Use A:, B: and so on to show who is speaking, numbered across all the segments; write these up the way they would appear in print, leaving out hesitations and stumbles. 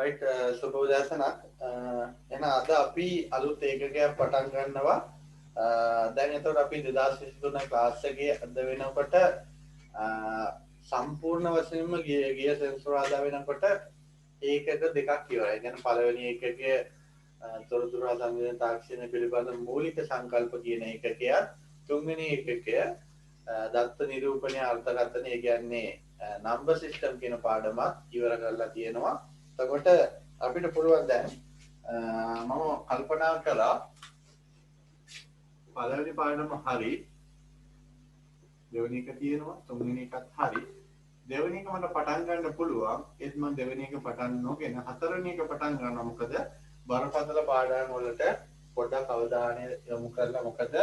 A: Right සුබ උදෑසනක්. එහෙනම් අද අපි අලුත් ඒකකයක් පටන් ගන්නවා. දැන් එතකොට අපි 2023 ක්ලාස් එකේ අද වෙනකොට සම්පූර්ණ වශයෙන්ම ගිය සෙන්සුරාදා වෙනකොට ඒකක දෙකක් ඉවරයි. කියන්නේ පළවෙනි ඒකකයේ තොරතුරු සංවේදන තාක්ෂණය පිළිබඳ මූලික සංකල්ප කියන ඒකකය, තුන්වෙනි ඒකකය දත්ත නිරූපණය අර්ථකථනය කියන්නේ නම්බර් සිස්ටම් කියන පාඩමත් ඉවර කරලා තියෙනවා. එතකොට අපිට පුළුවන් දැන් මම කල්පනා කළා පළවෙනි පාඩම හරි, දෙවෙනි එක තියෙනවා, තුන්වෙනි එකත් හරි. දෙවෙනි එක මට පටන් ගන්න පුළුවන්. ඒත් මම දෙවෙනි එක පටන් නොගෙන හතරවෙනි එක පටන් ගන්නවා. මොකද බරපතල පාඩම් වලට පොඩ්ඩක් අවධානය යොමු කරලා, මොකද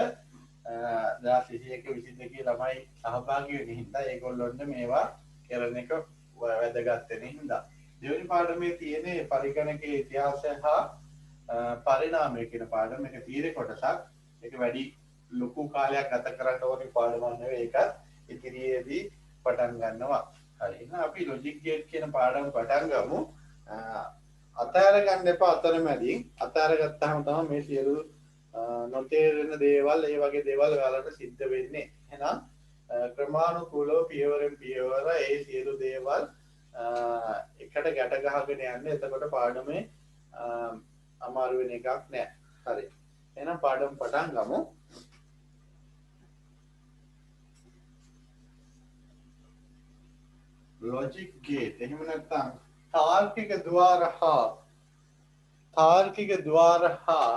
A: 2021 22 ළමයි සහභාගී වෙන හින්දා ඒගොල්ලොන්ට මේවා කරන එක වැදගත් වෙන හින්දා. දෙවෙනි පාඩමේ තියෙන පරිගණකයේ ඉතිහාසය හා පරිණාමය කියන පාඩම එක තීරේ කොටසක්. ඒක වැඩි ලොකු කාලයක් ගත කරන්න ඕනේ පාඩමක් නෙවෙයි. ඒකත් ඉදිරියේදී පටන් ගන්නවා. හරි. එහෙනම් අපි ලොජික් ගේට් කියන පාඩම පටන් ගමු. අතහැර ගන්න එපා අතරමැදින්. අතහැර ගත්තාම තමයි මේ සියලු නොතේරෙන දේවල්, ඒ වගේ දේවල් ඔයාලට සිද්ධ වෙන්නේ. එහෙනම් ක්‍රමානුකූලව පියවරෙන් පියවර ඒ සියලු දේවල් එකට ගැට ගහගෙන යන්න. එතකොට පාඩමේ අමාරු වෙන එකක් නෑ. හරි. එහෙනම් පාඩම පටන් ගමු. ලොජික් ගේට් එහෙම නැත්නම් තාර්කික ద్వාර හා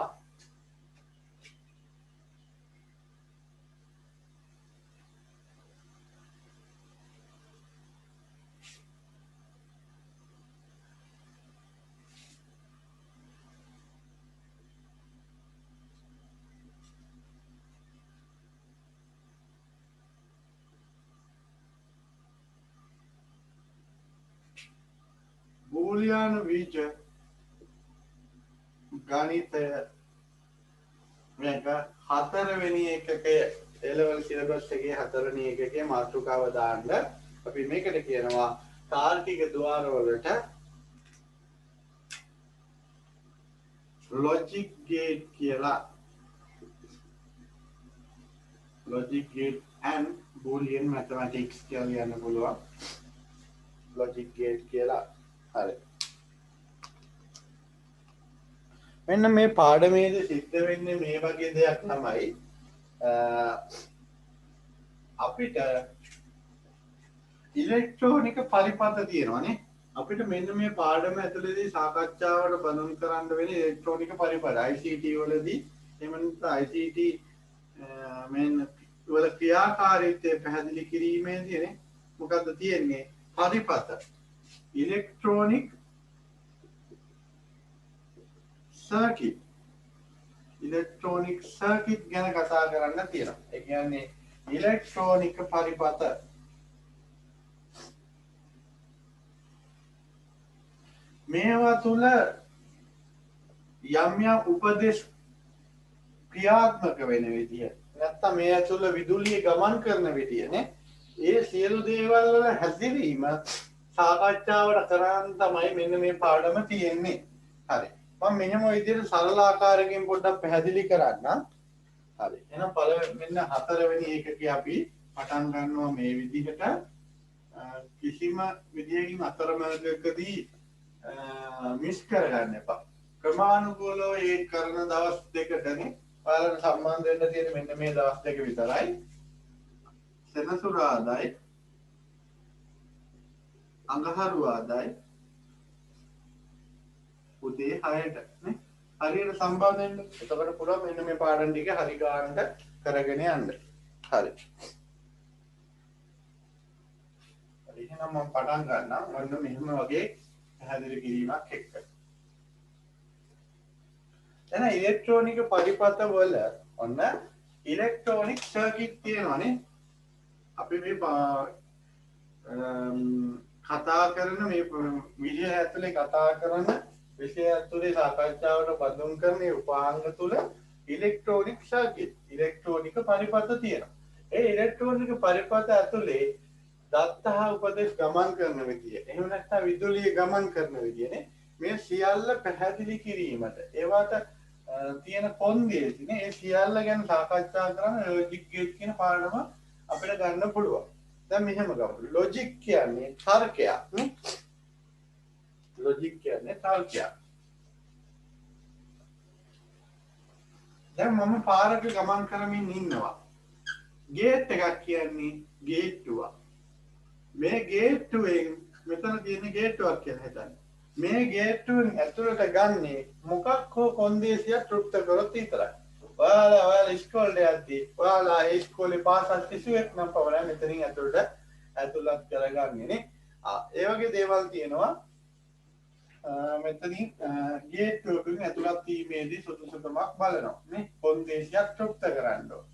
A: බූලියානු බීජ ගණිතය මේක හතරවෙනි ඒකකය A-level සිලබස් එකේ හතරවෙනි ඒකකයේ මාතෘකාව දාන්න අපි මේකට කියනවා තාර්කික ద్వාර වලට ලොජික් ගේට් කියලා. Logic gate and boolean mathematics කියලා කියන්න පුළුවන්. ලොජික් ගේට් කියලා. හරි. මෙන්න මේ පාඩමේදී සිද්ධ වෙන්නේ මේ වගේ දෙයක් තමයි. අපිට ඉලෙක්ට්‍රෝනික පරිපථ තියෙනවානේ. අපිට මෙන්න මේ පාඩම ඇතුළේදී සාකච්ඡාවට බඳුන් කරන්න වෙන ඉලෙක්ට්‍රෝනික පරිපථ ICT වලදී එහෙම නැත්නම් ICT මෙන්න වල ක්‍රියාකාරීත්වය පැහැදිලි කිරීමේදී මොකද්ද තියෙන්නේ? පරිපථ. ඉලෙක්ට්‍රෝනික සර්කිට්. ඉලෙක්ට්‍රෝනික සර්කිට් ගැන කතා කරන්න තියෙනවා. ඒ කියන්නේ ඉලෙක්ට්‍රෝනික පරිපථ. මේවා තුල යම් යම් උපදේශ ක්‍රියාත්මක වෙන විදිය, නැත්තම් මේ තුල විදුලිය ගමන් කරන විදියනේ, ඒ සියලු දේවල් වල හැසිරීම සාකච්ඡාවට කරන් තමයි මෙන්න මේ පාඩම තියෙන්නේ. හරි. මම මෙහෙම විදිහට සරල ආකාරයෙන් පොඩ්ඩක් පැහැදිලි කරන්නම්. හරි. එහෙනම් පළවෙනි මෙන්න හතරවෙනි ඒකකේ අපි පටන් ගන්නවා මේ විදිහට. කිසිම විදියකින් අතරමැදකදී මිස් කරගන්න එපා. ක්‍රමානුකූලව ඒ කරන දවස් දෙකටනේ ඔයාලට සම්බන්ධ වෙන්න තියෙන මෙන්න මේ දවස් දෙක විතරයි. සෙනසුරාදායි, අඟහරුවාදායි උදේ 6ට නේ හරියට සම්බන්ධ වෙන්න. එතකොට පුළුවන් මෙන්න මේ පාඩම් ටික හරි ගන්නට කරගෙන යන්න. හරි. එහෙනම් මම පටන් ගන්නම් මොන්න මෙහෙම වගේ පැහැදිලි කිරීමක් එක්ක. දැන් ඉලෙක්ට්‍රෝනික පරිපථ වල ඔන්න ඉලෙක්ට්‍රොනික සර්කිට් තියෙනවානේ. අපි මේ කතා කරන මේ විෂය ඇතුලේ කතා කරන විෂය ඇතුලේ සාකච්ඡාවට බඳුන් කරන උපාංග තුල ඉලෙක්ට්‍රොනික සර්කිට්, ඉලෙක්ට්‍රොනික පරිපථ තියෙනවා. ඒ ඉලෙක්ට්‍රොනික පරිපථ ඇතුලේ දත්ත හා උපදේශ ගමන් කරන විදිය, එහෙම නැත්නම් විදුලිය ගමන් කරන විදියනේ, මේ සියල්ල පැහැදිලි කිරීමට ඒවට තියෙන කොන්දේසිනේ ඒ සියල්ල ගැන සාකච්ඡා කරන ලොජික් ගේට් කියන පාඩම අපිට ගන්න පුළුවන්. දැන් මෙහෙම ගමු. ලොජික් කියන්නේ තර්කයක් නේ. ලොජික් කියන්නේ තර්කයක්. දැන් මම පාරක ගමන් කරමින් ඉන්නවා. ගේට් එකක් කියන්නේ ගේට්ටුවක්. මේ ගේට්ටුවෙන් මෙතන තියෙන ගේට්ටුවක් කියලා හිතන්න. මේ ගේට්ටුවෙන් ඇතුළට ගන්නේ මොකක් හෝ කොන්දේසියක් තෘප්ත කරොත් විතරයි. ඔයාලා ඉස්කෝලේ යද්දී ඔයාලා ඒ ඉස්කෝලේ පාස් 31 නම් පමණයි මෙතනින් ඇතුළත් කරගන්නේ නේ. ඒ වගේ දේවල් තියෙනවා. මෙතනින් ගේට්ටුවකින් ඇතුළත් වීමේදී සුදුසුකමක් බලනවා නේ. කොන්දේසියක් තෘප්ත කරන්න ඕන.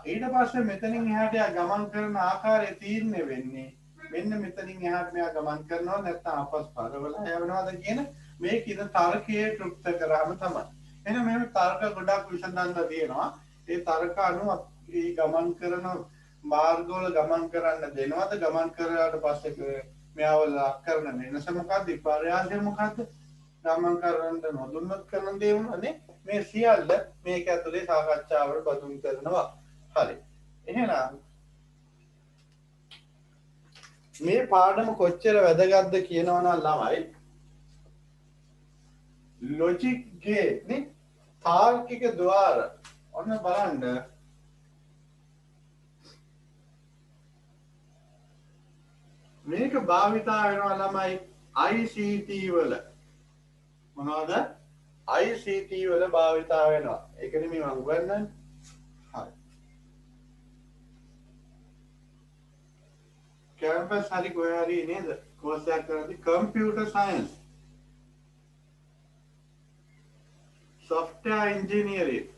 A: ඊට පස්සේ මෙතනින් එහාට ගමන් කරන ආකාරය තීරණය වෙන්නේ මෙන්න මෙතනින් එහාට මෙයා ගමන් කරනවා නැත්නම් ආපස් පරවලා යවනවාද කියන මේ කියන තර්කයේ තෘප්ත කරාම තමයි. එහෙනම් මෙහෙම තර්ක ගොඩක් විසඳන්න තියෙනවා. ඒ තර්ක අනුව මේ ගමන් කරන මාර්ගවල ගමන් කරන්න දෙනවද? ගමන් කරලාට පස්සේ මෙයාව ලක් කරන වෙනස මොකක්ද? විපර්යාසය මොකක්ද? ගමන් කරන්න නොදුන්නත් කරන දේ වුණානේ. මේ සියල්ල මේක ඇතුලේ සාකච්ඡාවට බඳුන් කරනවා. හරි. එහෙනම් මේ පාඩම කොච්චර වැදගත්ද කියනවනම් ළමයි ලොජික් ගේට් නේ තාර්කික ద్వාර ඔන්න බලන්න මේක භාවිතා වෙනවා ළමයි ICT වල මොනවද ICT වල භාවිතා වෙනවා ඒකනේ මේ මම උගන්වන්නේ හරි කැම්පස් හරි කොහේ හරි නේද කෝස් එකක් කරද්දී කම්පියුටර් සයන්ස් software engineering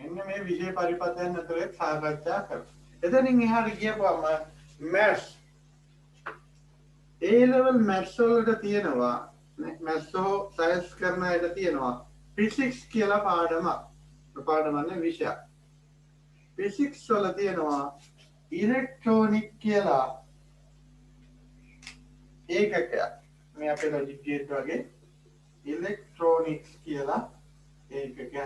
A: එන්න මේ විෂය පරිපතයන් අතරේ සාකච්ඡා කරමු. එතනින් එහාට ගියපුවම maths A level maths වලට තියෙනවා maths හෝ science කරන අයට තියෙනවා physics කියලා පාඩමක්. පාඩමන්නේ විෂයක්. physics වල තියෙනවා electronic කියලා ඒකකයක්. මේ අපේ logic gate වගේ electronics කියලා ඒකකයක්.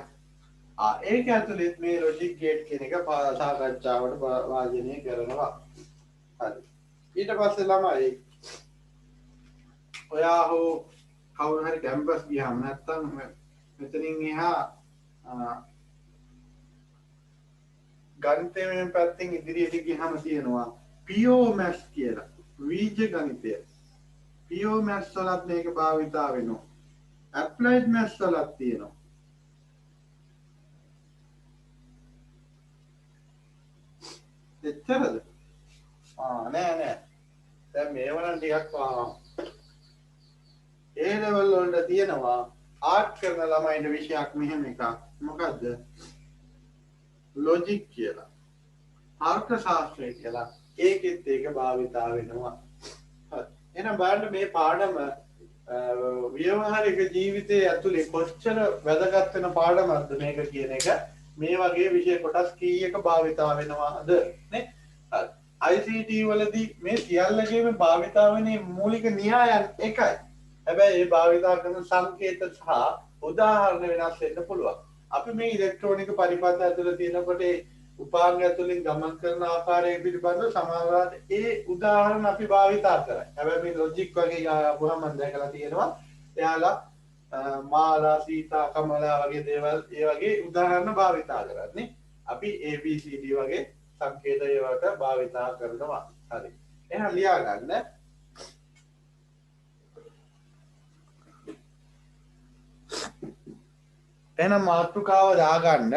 A: ඒක ඇතුළේ මේ logic gate කියන එක සාකච්ඡාවට වාජනය කරනවා. හරි. ඊට පස්සේ ළමයි ඔයා හෝ කවුරු හරි කැම්පස් ගියාම නැත්තම් මෙතනින් එහා ගණිතයේ පැත්තෙන් ඉදිරියට ගියාම තියෙනවා PO maths කියලා. වීජ ගණිතය. PO maths වලත් මේක භාවිතා වෙනවා. applied maths වලත් තියෙනවා. එච්චරද? නෑ. දැන් මේව නම් ටිකක් A level වලට තියෙනවා ආර්ට් කරන ළමයින්ට විෂයක් මෙහෙම එකක්. මොකද්ද? ලොජික් කියලා. තර්ක ශාස්ත්‍රය කියලා. ඒකෙත් ඒක භාවිතා වෙනවා. හරි. එහෙනම් බලන්න මේ පාඩම ව්‍යවහාරික ජීවිතයේ ඇතුලේ කොච්චර වැදගත් වෙන පාඩමක්ද මේක කියන එක මේ වගේ විෂය කොටස් කීයක භාවිතා වෙනවද නේ ICT වලදී මේ සියල්ලගේම භාවිතා වෙන මූලික න්‍යායන් එකයි. හැබැයි ඒ භාවිතා කරන සංකේත සහ උදාහරණ වෙනස් වෙන්න පුළුවන්. අපි මේ ඉලෙක්ට්‍රොනික පරිපථ ඇතුළේ තියෙනකොට උපාංග ඇතුලින් ගමන් කරන ආකාරය පිළිබඳව සමහරවිට ඒ උදාහරණ අපි භාවිතා කරයි. හැබැයි මේ ලොජික් වගේ ආවම මම දැකලා තියෙනවා. එයාලා මාලා සීතා කමලා වගේ දේවල් ඒ වගේ උදාහරණ භාවිතා කරන්නේ. අපි ABCD වගේ සංකේත ඒවට භාවිතා කරනවා. හරි. එහෙනම් ලියා ගන්න. එහෙනම් මාතෘකාව දාගන්න.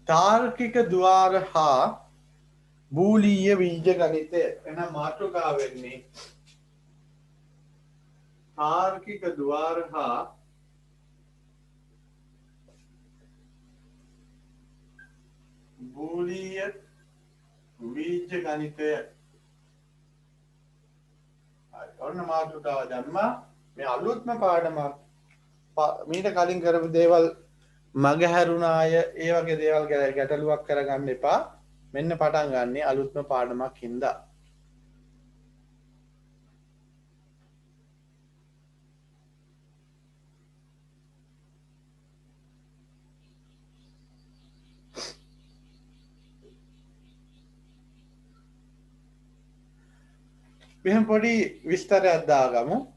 A: තාර්කික ద్వාර හා බූලීය බීජ ගණිතය. එහෙනම් මාතෘකාව වෙන්නේ තාර්කික ద్వාර හා බූලීය බීජ ගණිතය. හරි. ඔන්න මාතෘකාව දැම්මා. මේ අලුත්ම පාඩමක්. මීට කලින් කරපු දේවල් මගහැරුණ අය ඒ වගේ දේවල් ගැටලුවක් කරගන්න එපා. මෙන්න පටන් ගන්නේ අලුත්ම පාඩමක් හින්දා. මෙහෙම පොඩි විස්තරයක් දාගමු.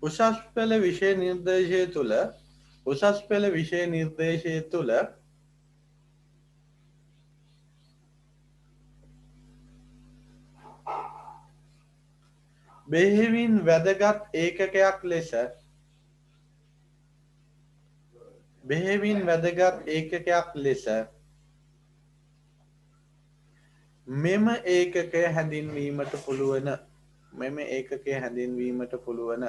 A: උසස් පෙළ විෂය නිර්දේශය තුළ උසස් පෙළ විෂය නිර්දේශය තුළ බෙහෙවින් වැදගත් ඒකකයක් ලෙස මෙම ඒකකය හැඳින්වීමට පුළුවන.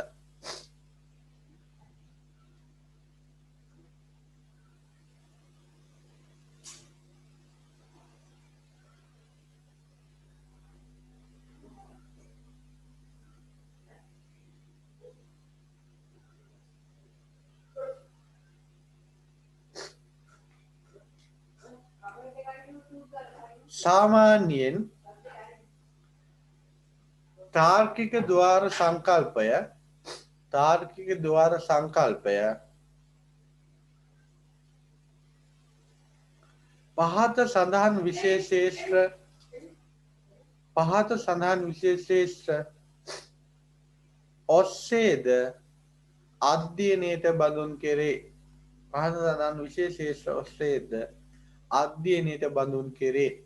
A: සාමාන්‍යයෙන් තාර්කික ద్వාර සංකල්පය පහත සඳහන් විෂය ක්ෂේත්‍ර ඔස්සේද අධ්‍යයනයට බඳුන් කෙරේ.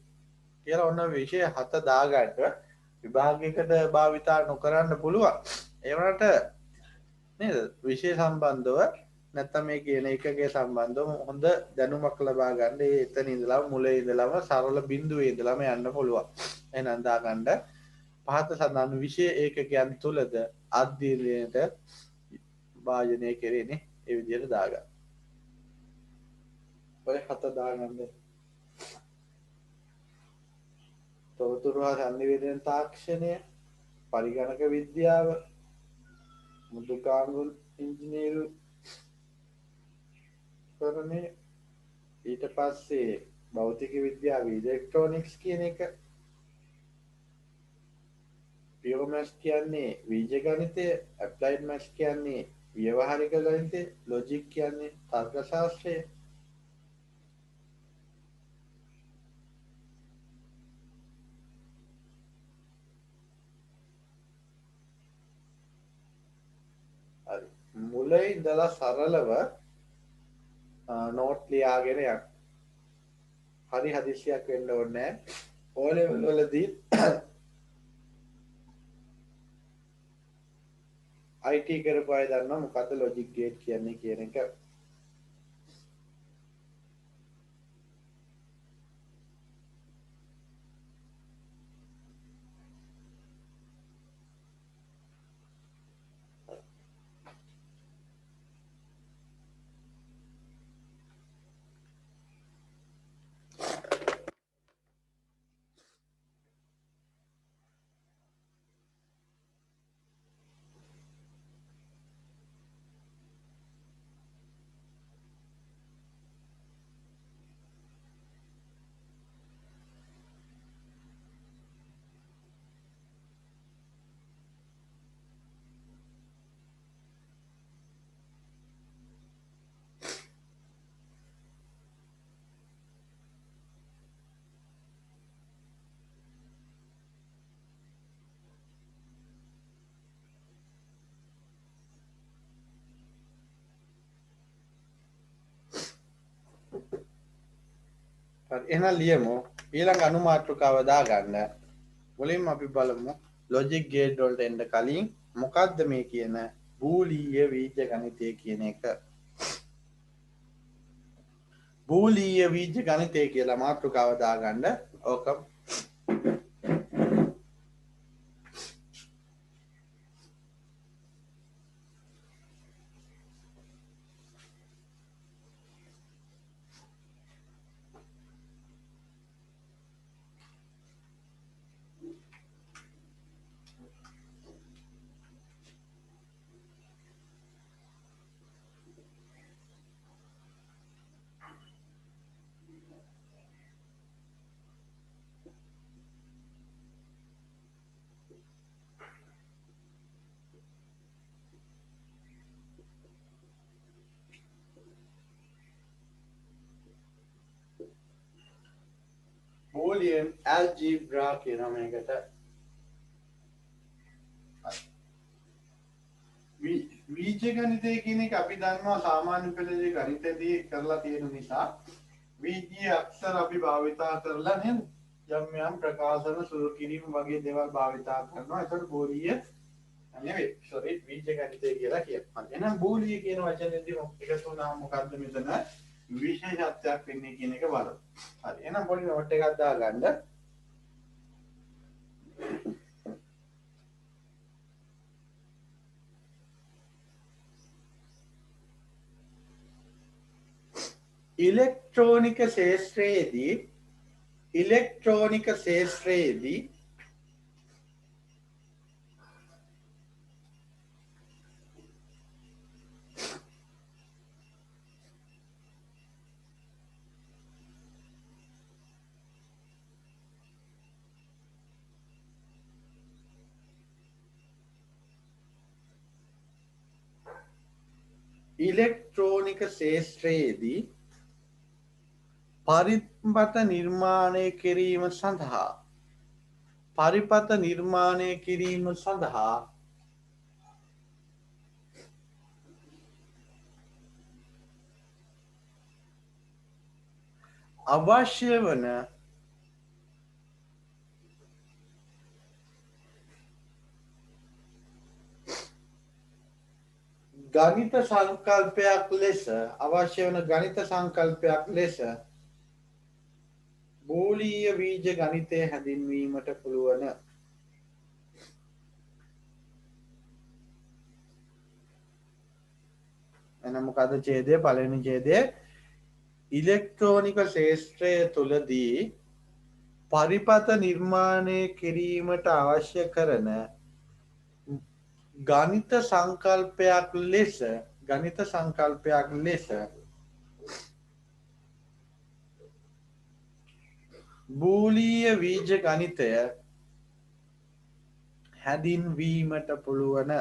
A: කියලා ඔන්න විෂය 7 දාගන්න විභාගයකට භාවිතා නොකරන්න පුළුවන්. ඒ වුණාට නේද විෂය සම්බන්ධව නැත්නම් මේ කියන එකකේ සම්බන්ධව හොඳ දැනුමක් ලබා ගන්න ඒ එතන ඉඳලා මුලින් ඉඳලාම සරල බිඳුවේ ඉඳලාම යන්න පුළුවන්. එහෙනම් දාගන්න පහත සඳහන් විෂය ඒකකයන් තුලද අධ්‍යයනයට භාජනය කෙරෙන්නේ ඒ විදිහට දාගන්න. ඔය 7 දාගන්න. තොරතුරු හා සංනිවේදන තාක්ෂණය, පරිගණක විද්‍යාව, මුද්‍රකාංග ඉංජිනේරු කරන්නේ, ඊට පස්සේ භෞතික විද්‍යාව ඉලෙක්ට්‍රොනික්ස් කියන එක, පියෝ මැත්ස් කියන්නේ බීජ ගණිතය, ඇප්ලයිඩ් මැත්ස් කියන්නේ ව්‍යවහාරික ගණිතය, ලොජික් කියන්නේ තර්ක ශාස්ත්‍රය. මුලින් ඉඳලා සරලව නෝට් ලියාගෙන යන්න. හරි හදිස්සියක් වෙන්න ඕනේ නැහැ. ඕ ලෙවල් වලදී IT කරපු අය දන්නවා මොකද්ද ලොජික් ගේට් කියන්නේ කියන එක. එහෙනම් ලියමු ඊළඟ අනුමාත්‍රකාව දාගන්න. මුලින්ම අපි බලමු ලොජික් ගේට් වලට එන්න කලින් මොකද්ද මේ කියන බූලීය බීජ ගණිතය කියන එක. බූලීය බීජ ගණිතය කියලා මාතෘකාව දාගන්න. ඕක බූලියන් ඇල්ජීබ්‍රා කියන මේකට. වීජ ගණිතය කියන එක අපි දන්නවා සාමාන්‍ය පෙළේ ගණිතයේදී කරලා තියෙන නිසා වීජීය අක්ෂර අපි භාවිතා කරලා නේද යම් යම් ප්‍රකාශන සුරු කිරීම වගේ දේවල් භාවිතා කරනවා. ඒකට බූලිය නෙවෙයි සෝරි වීජ ගණිතය කියලා කියනවා. එහෙනම් බූලිය කියන වචනේදී එකතු වුණාම මොකද්ද මෙතන විශේෂත්වයක් වෙන්නේ කියන එක බලමු. හරි. එහෙනම් පොඩි නෝට් එකක් දාගන්න. ඉලෙක්ට්‍රෝනික ශේෂ්ත්‍රයේදී පරිපත නිර්මාණය කිරීම සඳහා අවශ්‍ය වන ගණිත සංකල්පයක් ලෙස බූලීය බීජ ගණිතය හැඳින්වීමට පුළුවන. එනම් මොකද ඡේදය පළවෙනි ඡේදය ඉලෙක්ට්‍රෝනික ශේෂ්ත්‍රය තුලදී පරිපත නිර්මාණය කිරීමට අවශ්‍ය කරන ගණිත සංකල්පයක් ලෙස බූලීය බීජ ගණිතය හැඳින්වීමට පුළුවන.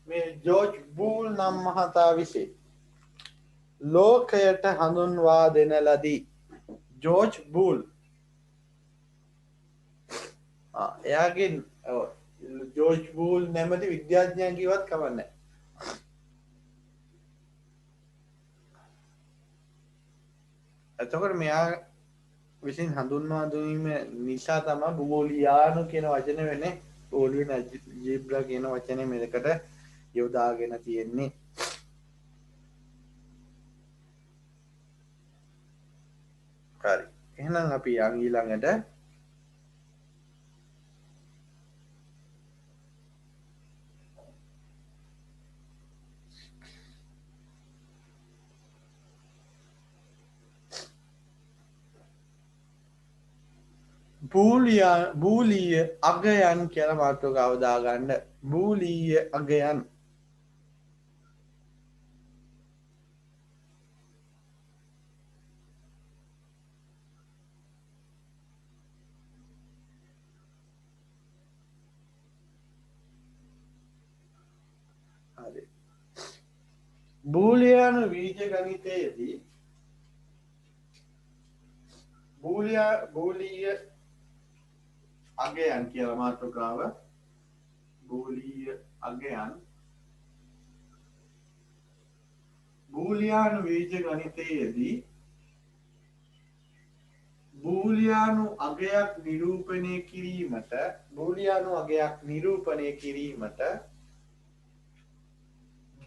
A: මෙය ජෝර්ජ් බූල් නම් මහතා විසින් ලෝකයට හඳුන්වා දෙන ලදී. ජෝර්ජ් බූල් එයාගේ ජෝර්ජ් බූල් නැමැති විද්‍යාඥයා කිව්වත් කමක් නැහැ. එතකොට මෙයා විසින් හඳුන්වා දීම නිසා තමයි බූලියානු කියන වචනේ වෙන්නේ. බූලියන් ඇල්ජීබ්‍රා කියන වචනේ මේකට යොදාගෙන තියෙන්නේ. හරි. එහෙනම් අපි යන් ඊළඟට බූලීය අගයන් කියලා මාතෘකාව දාගන්න. බූලීය අගයන් බූලියානු බීජ ගණිතයේදී බූලීය අගයන් කියලා මාතෘකාව බූලිය අගයන් බූලියානු බීජ ගණිතයේදී බූලියානු අගයක් නිරූපණය කිරීමට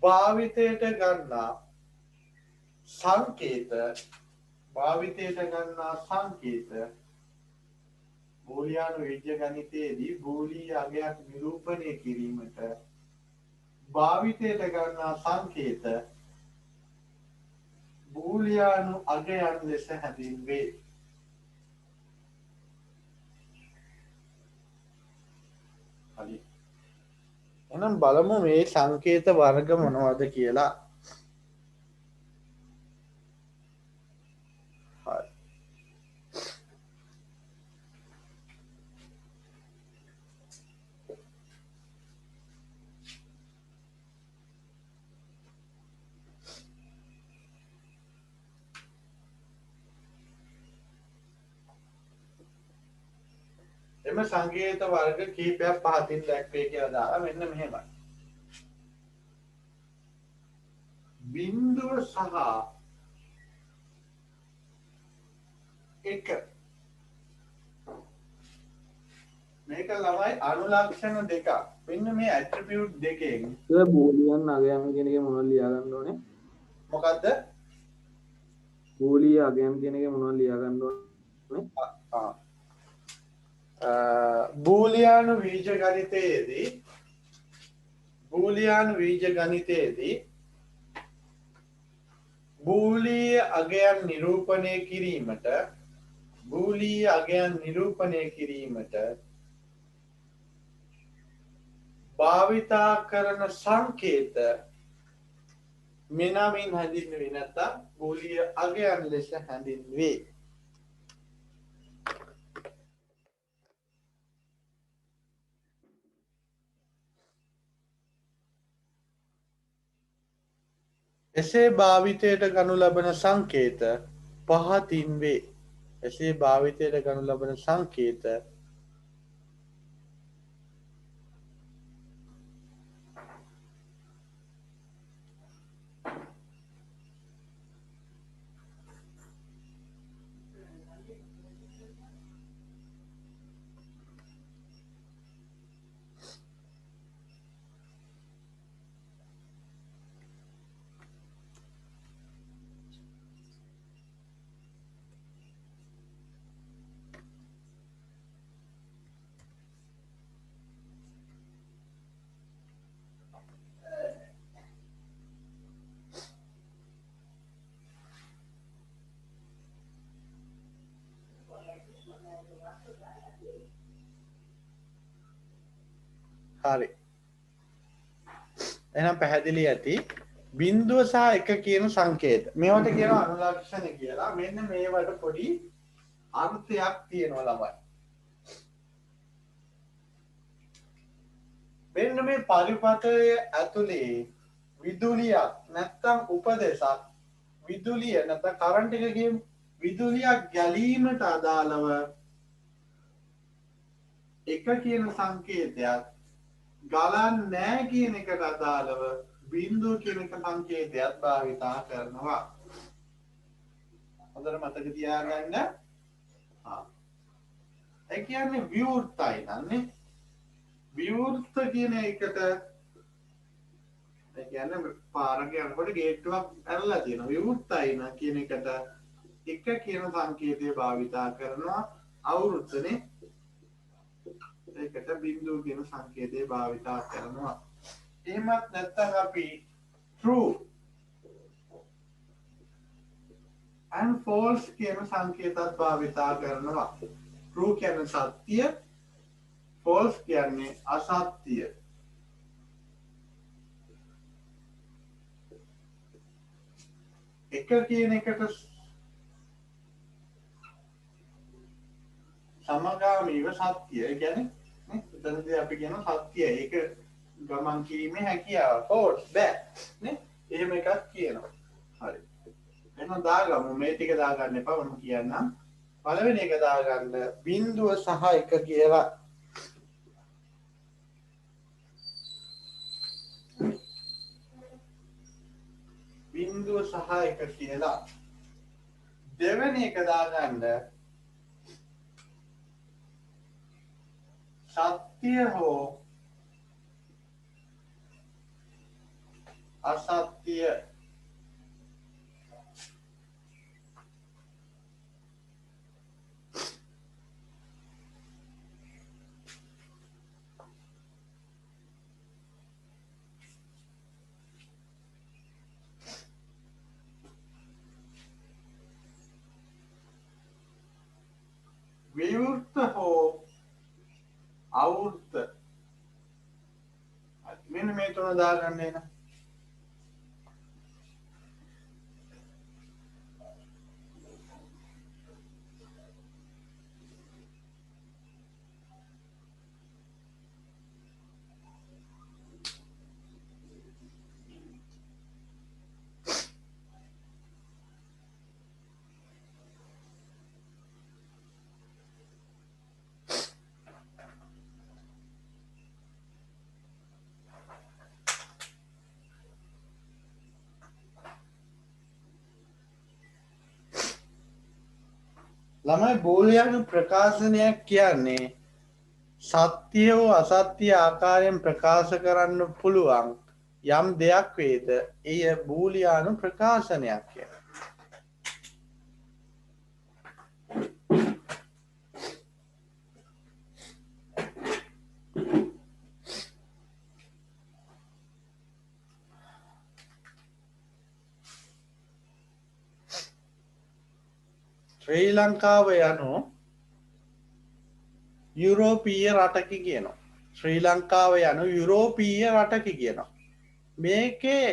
A: භාවිතයට ගන්නා සංකේත බූලියානු බීජ ගණිතයේදී බූලීය අගයක් නිරූපණය කිරීමට භාවිතයට ගන්නා සංකේත බූලියානු අගයන් ලෙස හැඳින්වේ. එහෙනම් බලමු මේ සංකේත වර්ග මොනවද කියලා. හරි. එම සංකේත වර්ග කීපයක් පහතින් දැක්වේ කියලා දාලා මෙන්න මෙහෙමයි. බිංදුව සහ 1 මේක ළමයි අනුලක්ෂණ දෙකක්. මෙන්න මේ ඇට්‍රිබියුට් දෙකෙන්
B: ඒක බූලියන් අගයන් කියන එක මොනවද ලියා ගන්න ඕනේ?
A: මොකද්ද?
B: බූලිය අගයන් කියන එක මොනවද ලියා ගන්න ඕනේ?
A: බූලියානු බීජ ගණිතයේදී බූලීය අගයන් නිරූපණය කිරීමට භාවිතා කරන සංකේත මෙනමින් හැඳින්වේ. නැත්නම් බූලීය අගයන් ලෙස හැඳින්වේ. එසේ භාවිතයට ගනු ලබන සංකේත පහතින් වේ. හරි. එහෙනම් පැහැදිලි ඇති. බිංදුව සහ 1 කියන සංකේත. මේවට කියනවා අනුලක්ෂණ කියලා. මෙන්න මේවට පොඩි අර්ථයක් තියෙනවා ළමයි. මෙන්න මේ පරිපථය ඇතුලේ විදුලියක් නැත්තම් උපදේශක් විදුලිය නැත්නම් කරන්ට් එක කියමු. විදුලියක් ගැලීමට අදාළව 1 කියන සංකේතයක් ගලන්නේ නැහැ කියන එකට අදාළව බිංදුව කියන එක සංකේතයක් භාවිතා කරනවා. හොඳට මතක තියාගන්න. ඒ කියන්නේ විවෘතයි නන්නේ. විවෘත කියන එකට ඒ කියන්නේ පාරක යනකොට ගේට්ටුවක් ඇරලා තියෙනවා. විවෘතයි න කියන එකට 1 කියන සංකේතය භාවිතා කරනවා. අවෘත්තනේ ඒකට බිංදුව කියන සංකේතය භාවිතා කරනවා. එහෙමත් නැත්නම් අපි true and false කියන සංකේතත් භාවිතා කරනවා. true කියන්නේ සත්‍ය, false කියන්නේ අසත්‍ය. එක කියන එකට සමගාමීව සත්‍ය. ඒ කියන්නේ එතනදී අපි කියන සත්‍ය ඒක ගමන් කිරීමේ හැකියාව. false බෑ නේ. එහෙම එකක් කියනවා. හරි. එහෙනම් දාගමු මේ ටික දාගන්න එපා මම කියන්නම්. පළවෙනි එක දාගන්න බිංදුව සහ 1 කියලා. බිංදුව සහ 1 කියලා. දෙවෙනි එක දාගන්න සත්‍ය හෝ අසත්‍ය. විවෘත හෝ අවෘත. මොනවද දාගන්නේ එහෙනම්? ළමයි බෝලියානු ප්‍රකාශනයක් කියන්නේ සත්‍ය හෝ අසත්‍ය ආකාරයෙන් ප්‍රකාශ කරන්න පුළුවන් යම් දෙයක් වේද එය බූලියානු ප්‍රකාශනයක් කිය. ශ්‍රී ලංකාව යනු යුරෝපීය රටකි කියනවා. ශ්‍රී ලංකාව යනු යුරෝපීය රටකි කියනවා. මේකේ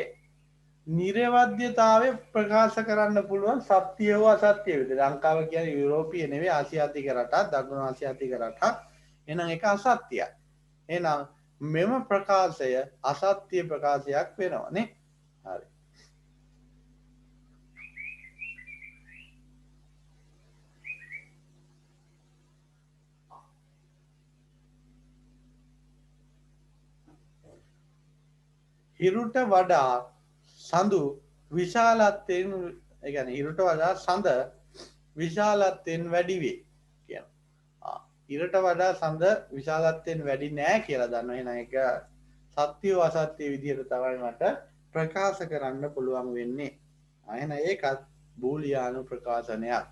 A: නිරවද්‍යතාවය ප්‍රකාශ කරන්න පුළුවන් සත්‍ය හෝ අසත්‍ය විදිහට. ලංකාව කියන්නේ යුරෝපීය නෙවෙයි ආසියාතික රටක්, දකුණු ආසියාතික රටක්. එහෙනම් ඒක අසත්‍යයි. එහෙනම් මෙම ප්‍රකාශය අසත්‍ය ප්‍රකාශයක් වෙනවා නේ. හරි. හිරුට වඩා සඳු විශාලත්වයෙන් يعني හිරුට වඩා සඳ විශාලත්වයෙන් වැඩි වේ කියනවා. හිරට වඩා සඳ විශාලත්වයෙන් වැඩි නෑ කියලා දන්නවා. එහෙනම් ඒක සත්‍ය අසත්‍ය විදිහට තමයි මට ප්‍රකාශ කරන්න පුළුවන් වෙන්නේ. එහෙනම් ඒකත් බූලියානු ප්‍රකාශනයක්.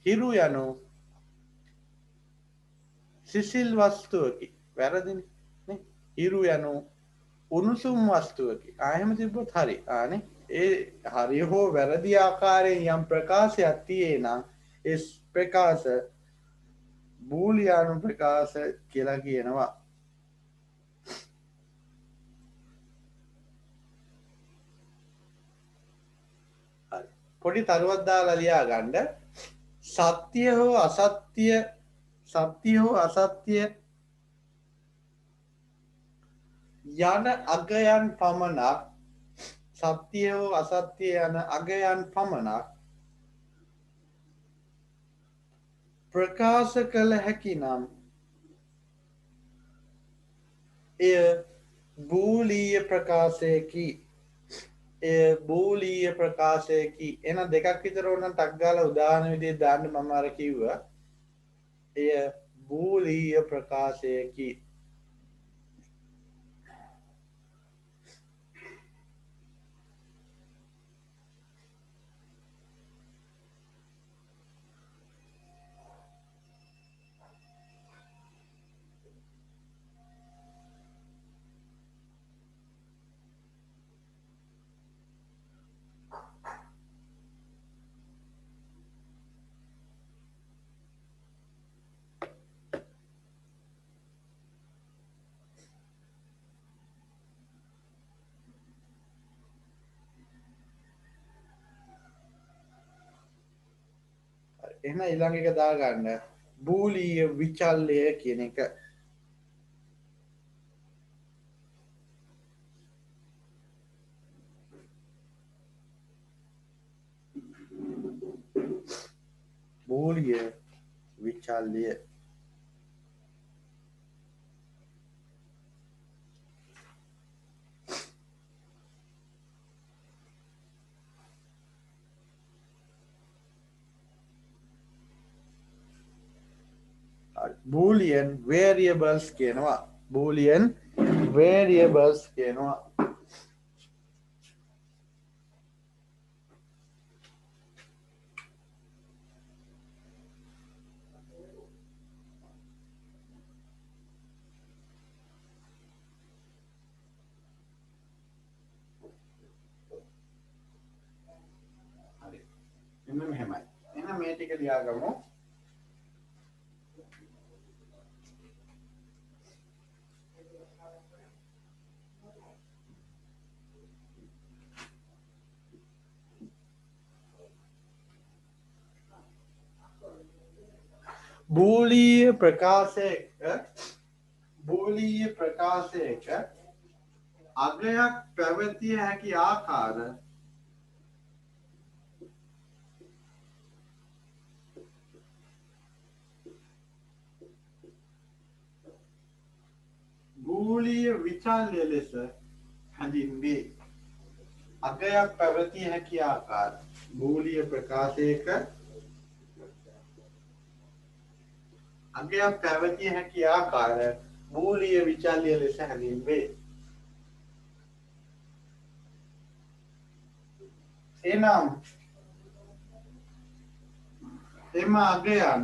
A: හිරු යනු සිසිල් වස්තුවකි. වැරදිනේ. හිරු යනු උණුසුම් වස්තුවකි. එහෙම තිබ්බොත් හරි. ආනේ ඒ හරි හෝ වැරදි ආකාරයෙන් යම් ප්‍රකාශයක් තියේ නම් ඒ ප්‍රකාශ බූලියානු ප්‍රකාශ කියලා කියනවා. හරි. පොඩි තරුවක් දාලා ලියා ගන්න. සත්‍ය හෝ අසත්‍ය යන අගයන් පමණක් සත්‍ය හෝ අසත්‍ය යන අගයන් පමණක් ප්‍රකාශ කළ හැකි නම් එය බූලීය ප්‍රකාශයකි. එය බූලීය ප්‍රකාශයකි. එන දෙකක් විතර ඕන ටක් ගාලා උදාහරණ විදිහට දාන්න මම අර කිව්වා. එය බූලීය ප්‍රකාශයකි. එහෙනම් ඊළඟ එක දාගන්න බූලීය විචල්්‍යය කියන එක. බූලිය විචල්්‍යය බූලියන් වේරියබල්ස් කියනවා. බූලියන් වේරියබල්ස් කියනවා. හරි. එන්න මෙහෙමයි. එහෙනම් මේ ටික ලියාගමු. බූලීය ප්‍රකාශයක අගයක් පැවතිය හැකි ආකාර බූලීය විචල්්‍ය ලෙස හැඳින්වේ. අගයක් පැවතිය හැකි ආකාර බූලීය ප්‍රකාශයක අගයක් පැවතිය හැකි ආකාර බූලීය විචල්්‍ය ලෙස හැඳින්වේ. එනම් එම අගයන්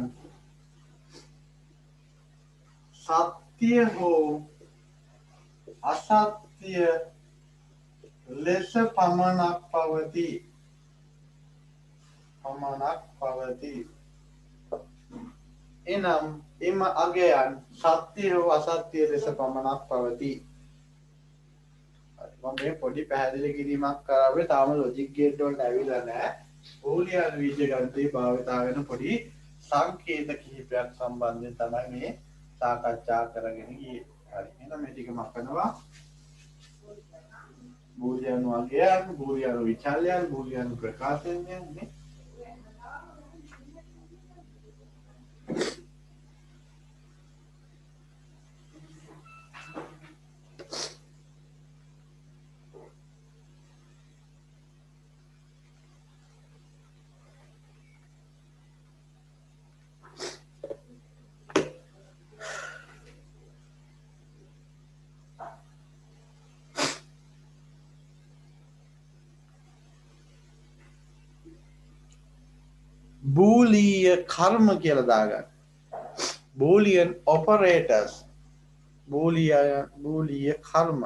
A: සත්‍ය හෝ අසත්‍ය ලෙස පමණක් පවතී. එනම් එම අගයන් සත්‍ය හෝ අසත්‍ය ලෙස පමණක් පවතී. මම මේ පොඩි පැහැදිලි කිරීමක් කරාවේ තාම ලොජික් ගේට් වලට ඇවිල්ලා නැහැ. බූලියන් බීජගණිතය භාවිතා වෙන පොඩි සංකේත කිහිපයක් සම්බන්ධයෙන් තමයි මේ සාකච්ඡා කරගෙන ගියේ. හරි. එහෙනම් මේ ටික මතකනවා. බූලියන් වගයන්, බූලියන් විචල්‍යයන්, බූලියන් ප්‍රකාශයන් නේ. බූලීය කර්ම කියලා දාගන්න. බූලියන් ඔපරේටර්ස්. බූලීය කර්ම.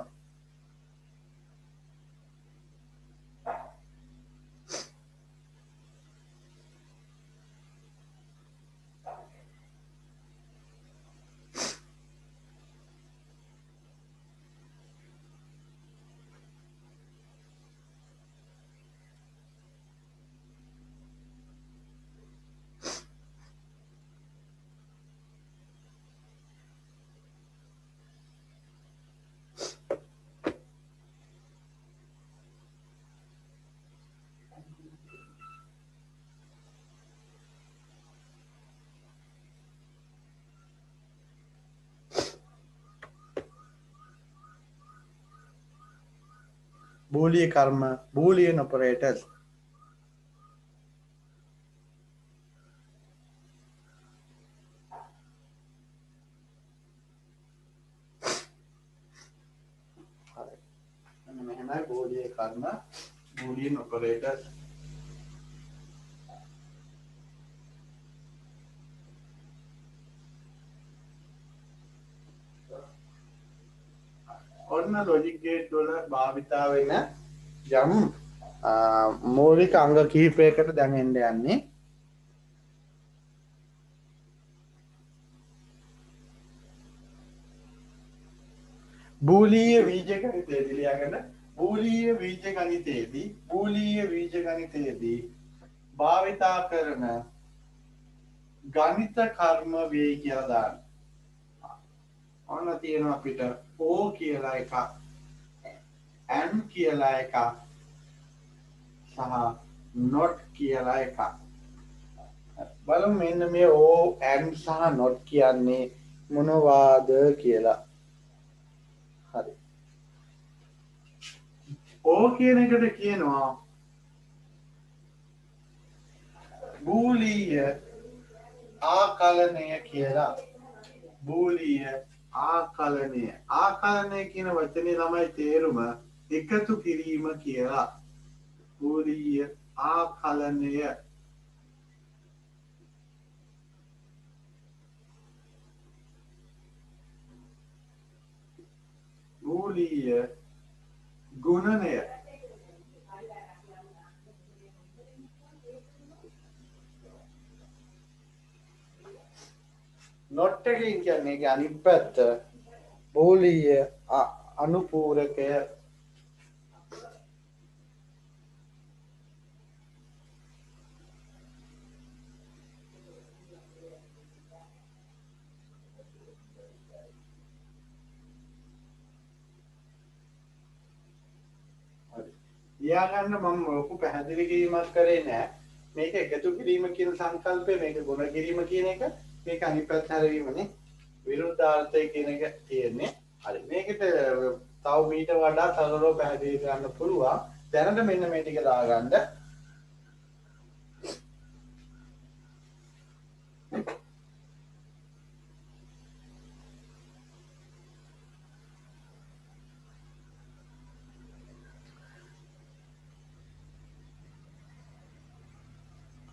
A: Boolean karma, Boolean operators. Boolean karma, Boolean operators. ඔන්න ලොජික් ගේට් වල භාවිතා වෙන යම් මූලික අංග කිහිපයකට දැන් එන්න යන්නේ. බූලීය බීජගණිතයේදී ලියාගන්න. බූලීය බීජගණිතයේදී භාවිතා කරන ගණිත කර්ම වේ කියලා දාන්න. ඔන්න තියෙනවා අපිට O කියලා එකක්, N කියලා එකක් සහ not කියලා එකක්. බලමු මෙන්න මේ O, N සහ not කියන්නේ මොනවාද කියලා. හරි. O කියන එකට කියනවා බූලීය ආකලනය කියලා. බූලීය ආකලනය. ආකලනය කියන වචනේ ළමයි තේරුම එකතු කිරීම කියලා. බූලීය ආකලනය. බූලීය ගුණනය. not එකකින් කියන්නේ ඒක අනිත් පැත්ත. බූලීය අනුපූරකය. ලියා ගන්න මම ලොකු පැහැදිලි කිරීමක් කරේ නෑ. මේක එකතු කිරීම කියන සංකල්පය, මේක ගුණ කිරීම කියන එක, මේක අනිත් පැත්ත හැරවීමනේ. විරුද්ධාර්ථය කියන එක තියෙන්නේ. හරි. මේකට තව මීට වඩා සරලව පැහැදිලි කරන්න පුළුවන්. දැනට මෙන්න මේ ටික දාගන්න.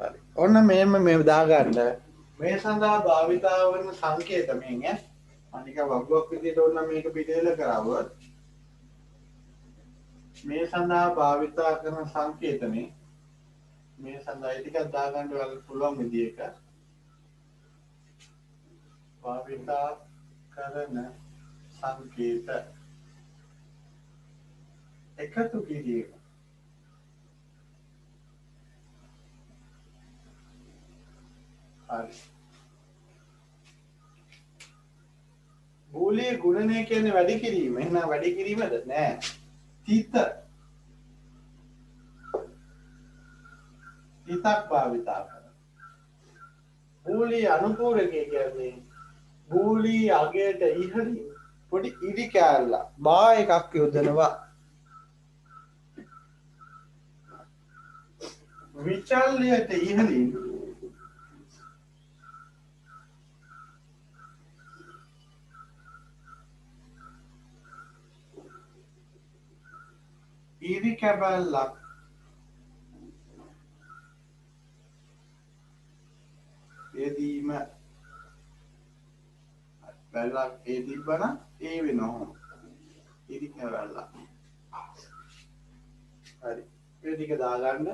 A: හරි. ඔන්න මේ දාගන්න. මේ සඳහා භාවිතා වන සංකේත මේ අනික වගුවක් විදිහට ඕන මේක පිටේල කරවුවොත් මේ සඳහා භාවිතා කරන සංකේතනේ මේ සඳහා ටිකක් දාගන්න ඔයාලට පුළුවන් විදිහක භාවිතා කරන සංකේත එකතු කිරීම. හරි. බූලිය ගුණනය කියන්නේ වැඩි කිරීම. එහෙනම් වැඩි කිරීමද? නෑ. තිත. තිතක් භාවිතා කරන. බූලිය අනුපූරකය කියන්නේ බූලිය අගයට ඉහළින් පොඩි ඉරි කෑල්ලක් බා එකක් යොදනවා. විචල්්‍යයට ඉහළින් ඉරි කැබැල්ලක් යෙදීම. බැල්ලක් ඒ තිබ්බනම් ඒ වෙනවා ඉරි කැබැල්ලක්. හරි. මේ ටික දාගන්න.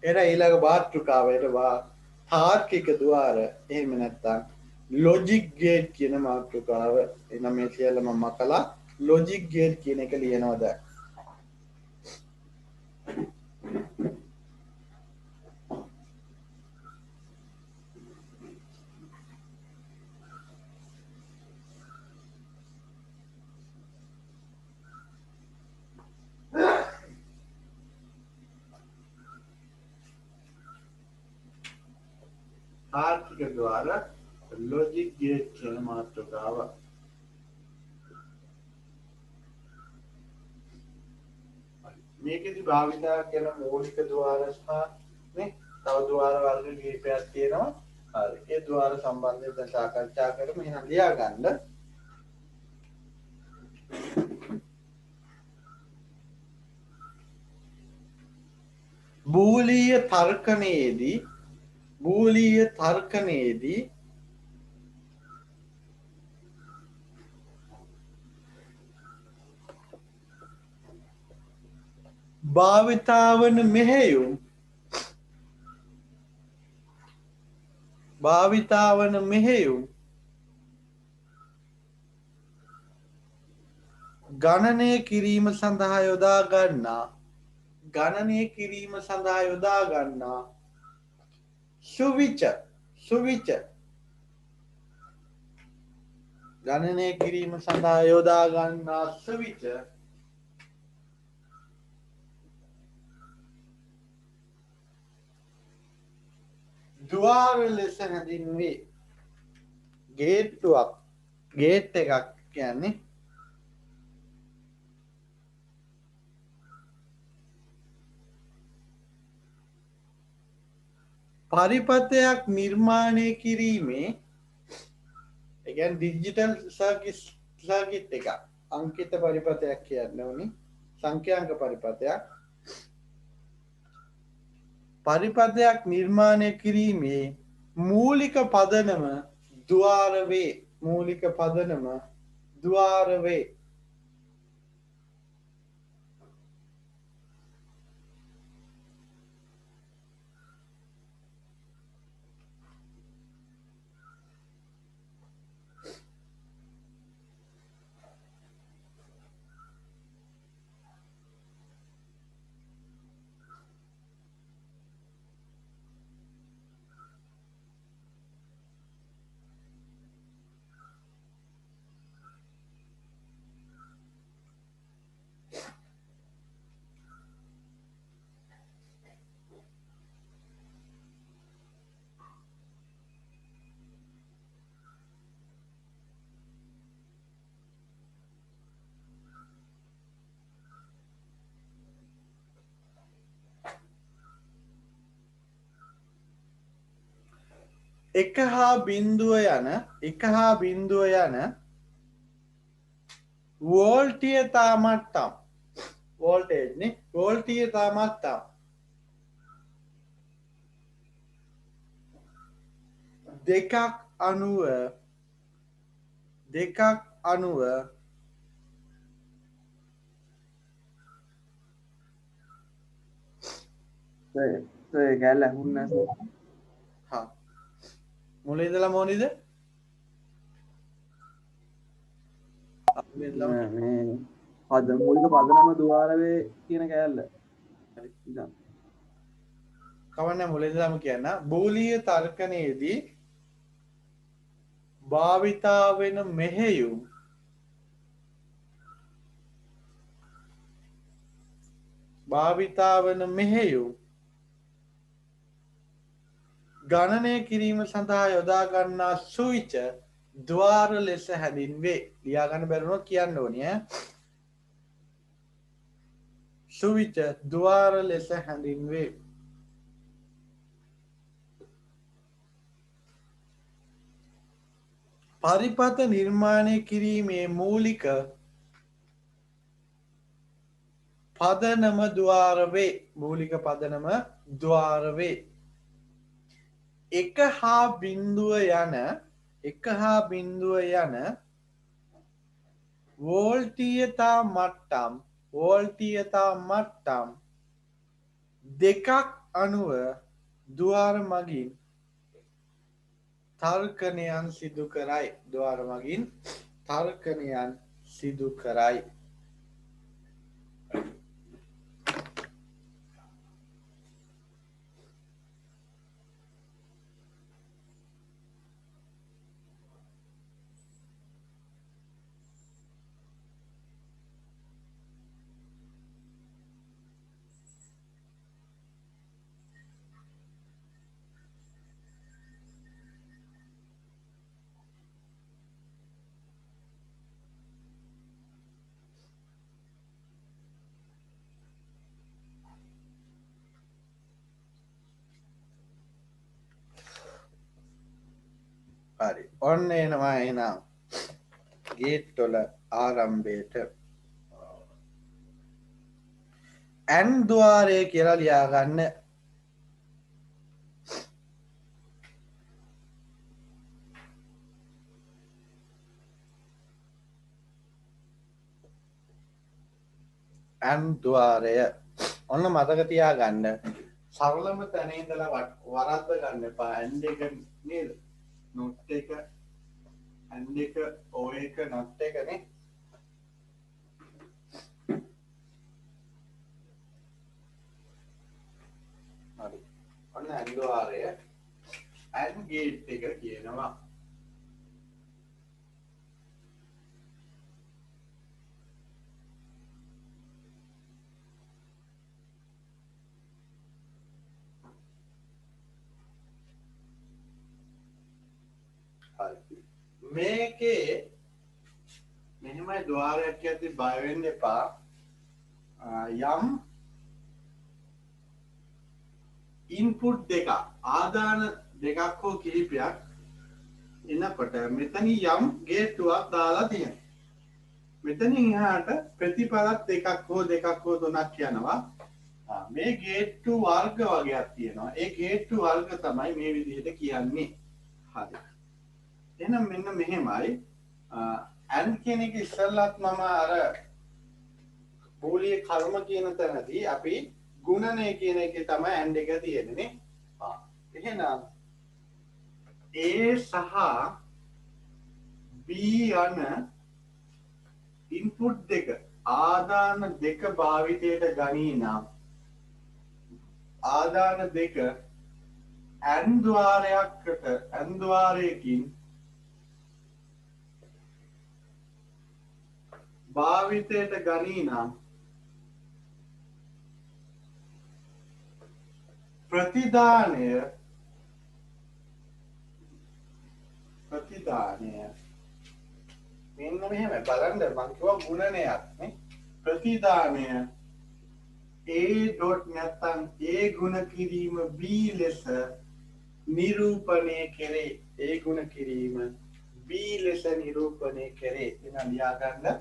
A: එර ඊළඟ මාතෘකාවට තාර්කික ద్వාර එහෙම නැත්නම් ලොජික් ගේට් කියන මාතෘකාව. එනම් මේ කියලා මම මකලා ලොජික් ගේට් කියන එක ලියනවා දැන්. තාර්කික ద్వාර ලොජික් ගේට් කියන මාතෘකාව. මේකෙදි භාවිතා කරන මූලික ద్వාර සහ නේ තව ద్వාර වර්ග කිහිපයක් තියෙනවා. හරි. ඒ ద్వාර සම්බන්ධයෙන් දැන් සාකච්ඡා කරමු. එහෙනම් ලියා ගන්න. බූලීය තර්කනයේදී භාවිතාවන මෙහෙයුම් ගණනය කිරීම සඳහා යොදා ගන්නා ගණනය කිරීම සඳහා යොදා ගන්නා සුවිච සුවිච ගණනය කිරීම සඳහා යොදා ගන්නා සුවිච ද්වාර ලෙස හැඳින්වේ. ගේට්ටුවක් ගේට් එකක් කියන්නේ පරිපථයක් නිර්මාණය කිරීමේ ඩිජිටල් සර්කිට් එක අංකිත පරිපථයක් කියන්න ඕනි සංඛ්‍යාංක පරිපථයක් නිර්මාණය කිරීමේ මූලික පදනම ද්වාර වේ. එක හා බිඳුව යන වෝල්ටියතා මට්ටම් දෙකක් අනුව
B: කැල්ල හුන්න
A: මුලින්දලා මොනිද
B: පද මුලික පදනම දුවාරවේ කියන කෑල්ල
A: කවන්න මුලින්දලම කියන්න බූලිය තර්කනයේදී භාවිතාවෙන මෙහෙයුම් ගණනය කිරීම සඳහා යොදා ගන්නා සුවිච ද්වාර ලෙස හැඳින්වේ. ලියාගන්න බැරිුණොත් කියන්න ඕනේ. සුවිච ද්වාර ලෙස හැඳින්වේ. පරිපථ නිර්මාණය කිරීමේ මූලික පදනම ද්වාර වේ. එක හා බිඳුව යන වෝල්ටීයතා මට්ටම් දෙකක් අනුව ද්වාර මගින් තර්කනයන් සිදු කරයි. හරි ඔන්න එනවා එහෙනම් ගේට් වල ආරම්භයට ඇන් ద్వාරය කියලා ලියාගන්න. ඇන් ద్వාරය ඔන්න මතක තියාගන්න. සරලම තැන ඉඳලා වරද්ද ගන්න එපා. ඇන් දෙක නේද? නොට් එක ඇන් එක ඔය එක නොට් එකනේ. ඔන්න ඇන්ද්වාරය ඇන් ගේට් එක කියනවා. මේකේ මෙහෙමයි ద్వාරයක් කියද්දි බය වෙන්න එපා. යම් ඉන්පුට් දෙක ආදාන දෙකක් හෝ කිහිපයක් එනකොට මෙතන යම් ගේට්ටුවක් දාලා තියෙනවා. මෙතනින් එහාට ප්‍රතිපලත් දෙකක් හෝ තුනක් යනවා. මේ ගේට්ටු වර්ග වගේක් තියෙනවා. ඒ ගේට්ටු වර්ග තමයි මේ විදිහට කියන්නේ. හරි. එහෙනම් මෙන්න මෙහෙමයි ඇන් කියන එක ඉස්සෙල්ලත් මම අර බූලිය කර්ම කියන තැනදී අපි ගුණනය කියන එකේ තමයි ඇන්ඩ් එක තියෙන්නේ. එහෙනම් A සහ B යන ඉන්පුට් දෙක ආදාන දෙක භාවිතයට ගනී නම් ආදාන දෙක ඇන් ద్వාරයකින් භාවිතයට ගනී නම් ප්‍රතිදානය මෙන්න මෙහෙම බලන්න මං කිව්වා ගුණනයක් නේ. ප්‍රතිදානය A ඩොට් නැත්තම් A ගුණ කිරීම B ලෙස නිරූපණය කෙරේ. A ගුණ කිරීම B ලෙස නිරූපණය කෙරේ. එහෙනම් ලියා ගන්න.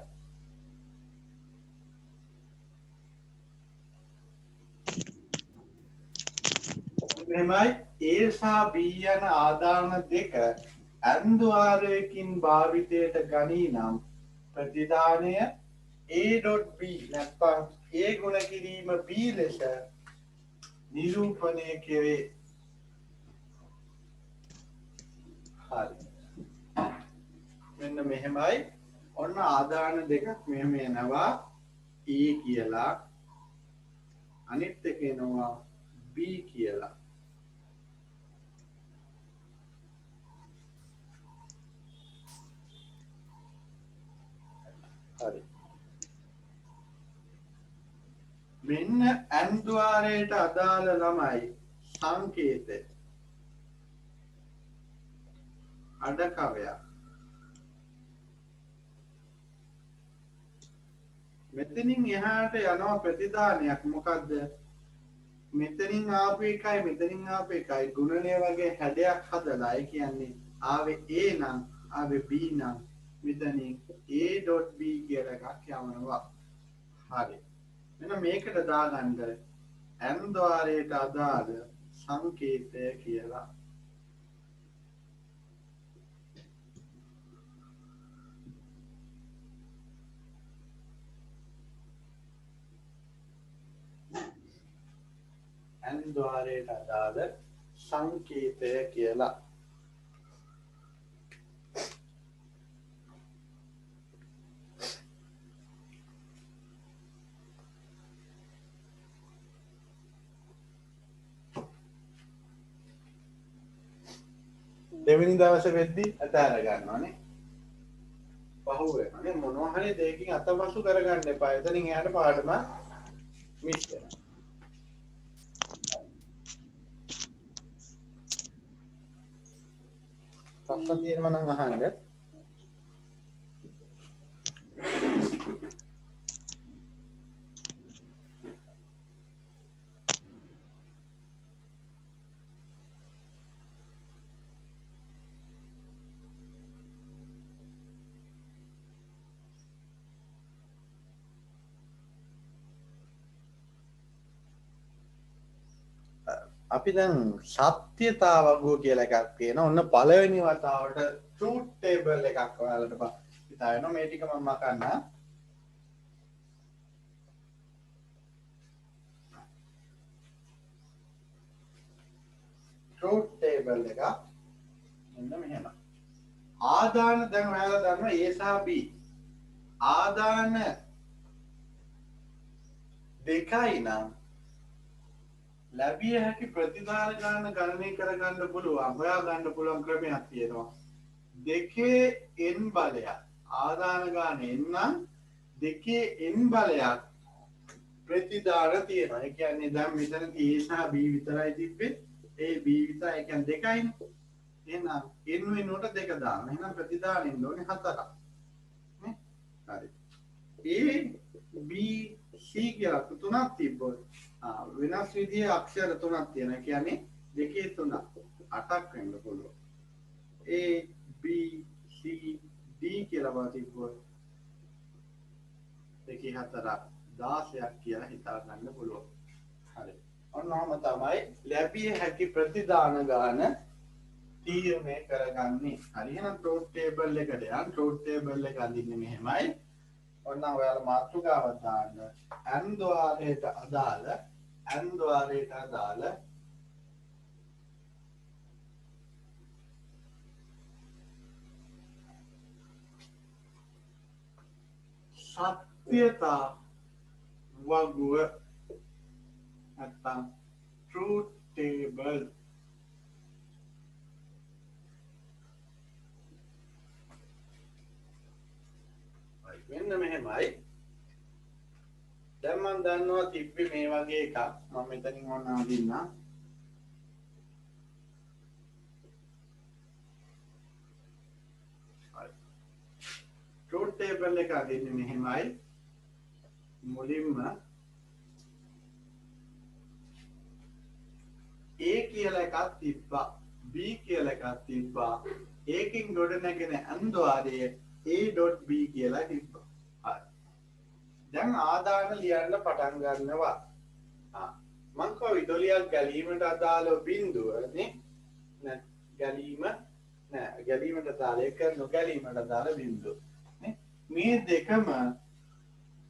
A: මෙහෙමයි A සහ B යන ආදාන දෙක ඇන් ద్వාරයකින් භාවිතයට ගනී නම් ප්‍රතිදානය A.B නැත්නම් A ගුණ කිරීම B ලෙස නිරූපණය කෙරේ. හරි. මෙන්න මෙහෙමයි. ඔන්න ආදාන දෙකක් මෙහෙම එනවා A කියලා. අනිත් එක එනවා B කියලා. හරි. මෙන්න ඇන් ద్వාරයට අදාළ ළමයි සංකේතය අඩකවයක්. මෙතනින් එහාට යනවා ප්‍රතිදානයක්. මොකද්ද? මෙතනින් ආපු එකයි ගුණනය වගේ හැඩයක් හදලා ඒ කියන්නේ ආවේ A නම් ආවේ B නම් මෙතනින් A.B කියලා එකක් යවනවා. හරි. මෙන්න මේකට දාගන්න ඇන් ద్వාරයට අදාළ සංකේතය කියලා. ඇන් ద్వාරයට අදාළ සංකේතය කියලා. දෙවෙනි දවසේ වෙද්දී අතහැර ගන්නවානේ. පහු වෙනවානේ. මොනවා හරි දෙයකින් අතපසු කරගන්න එපා. එතනින් එහාට පාඩම මිස් වෙනවා. ප්‍රශ්න තියෙනවා නම් අහන්න. අපි දැන් සත්‍යතාවගුව කියලා එකක් තියෙනවා. ඔන්න පළවෙනි වතාවට ට්‍රූත් ටේබල් එකක් ඔයාලට හිතා වෙනවා. මේ ටික මම මකන්න. ට්‍රූත් ටේබල් එක මෙන්න මෙහෙම. ආදාන දැන් ඔයාලා දන්නවා A සහ B. ආදාන දෙකයි නම් ලැබිය හැකි ප්‍රතිදාන ගාන ගණනය කරගන්න පුළුවන් හොයා ගන්න පුළුවන් ක්‍රමයක් තියෙනවා. දෙකේ n බලයක් ආදාන ගාන එන්නම් දෙකේ n බලයක් ප්‍රතිදාන තියෙනවා. ඒ කියන්නේ දැන් මෙතන a සහ b විතරයි තිබ්බේ. a b විතරයි. ඒ කියන්නේ දෙකයිනේ. එහෙනම් n වෙනුවට දෙක දාන්න. එහෙනම් ප්‍රතිදානෙන්න ඕනේ 4ක්. නේ? හරි. a b c කියලා තුනක් තිබ්බොත් වෙනස් විදිහේ අක්ෂර තුනක් තියෙනවා. ඒ කියන්නේ දෙකේ තුනක් 8ක් වෙන්න පුළුවන්. a b c d කියලා තිබ්බොත් දෙකේ 4ක් 16ක් කියලා හිතා ගන්න පුළුවන්. හරි. ඔන්නෝම තමයි ලැබිය හැකි ප්‍රතිදාන ගාන තීරණය කරගන්නේ. හරි එහෙනම් ට්‍රූත් ටේබල් එකට යන්න. ට්‍රූත් ටේබල් එක අඳින්නේ මෙහෙමයි. ඔන්න ඔයාලා මාතෘකාවක් දාන්න. n ద్వාරයට අදාළ සත්‍යතා වගුව නැත්නම් ට්‍රූත් ටේබල් මෙන්න මෙහෙමයි. දැන් මම දන්නවා තිබ්බේ මේ වගේ එකක්. මම මෙතනින් ඕන අඳින්නම්. හරි. ට්‍රූත් ටේබල් එක අදින්නේ මෙහෙමයි. මුලින්ම a කියලා එකක් තිබ්බා. b කියලා එකක් තිබ්බා. ඒකෙන් ගොඩ නැගෙන n ద్వාරයේ a.b කියලා තිබ්බා. හරි. දැන් ආදාන ලියන්න පටන් ගන්නවා. මං කව විදුලියක් ගැලීමට අදාළ බිඳුව නේ. නෑ ගැලීමට අදාළ එක නොගැලීමට අදාළ බිඳුව. නේ. මේ දෙකම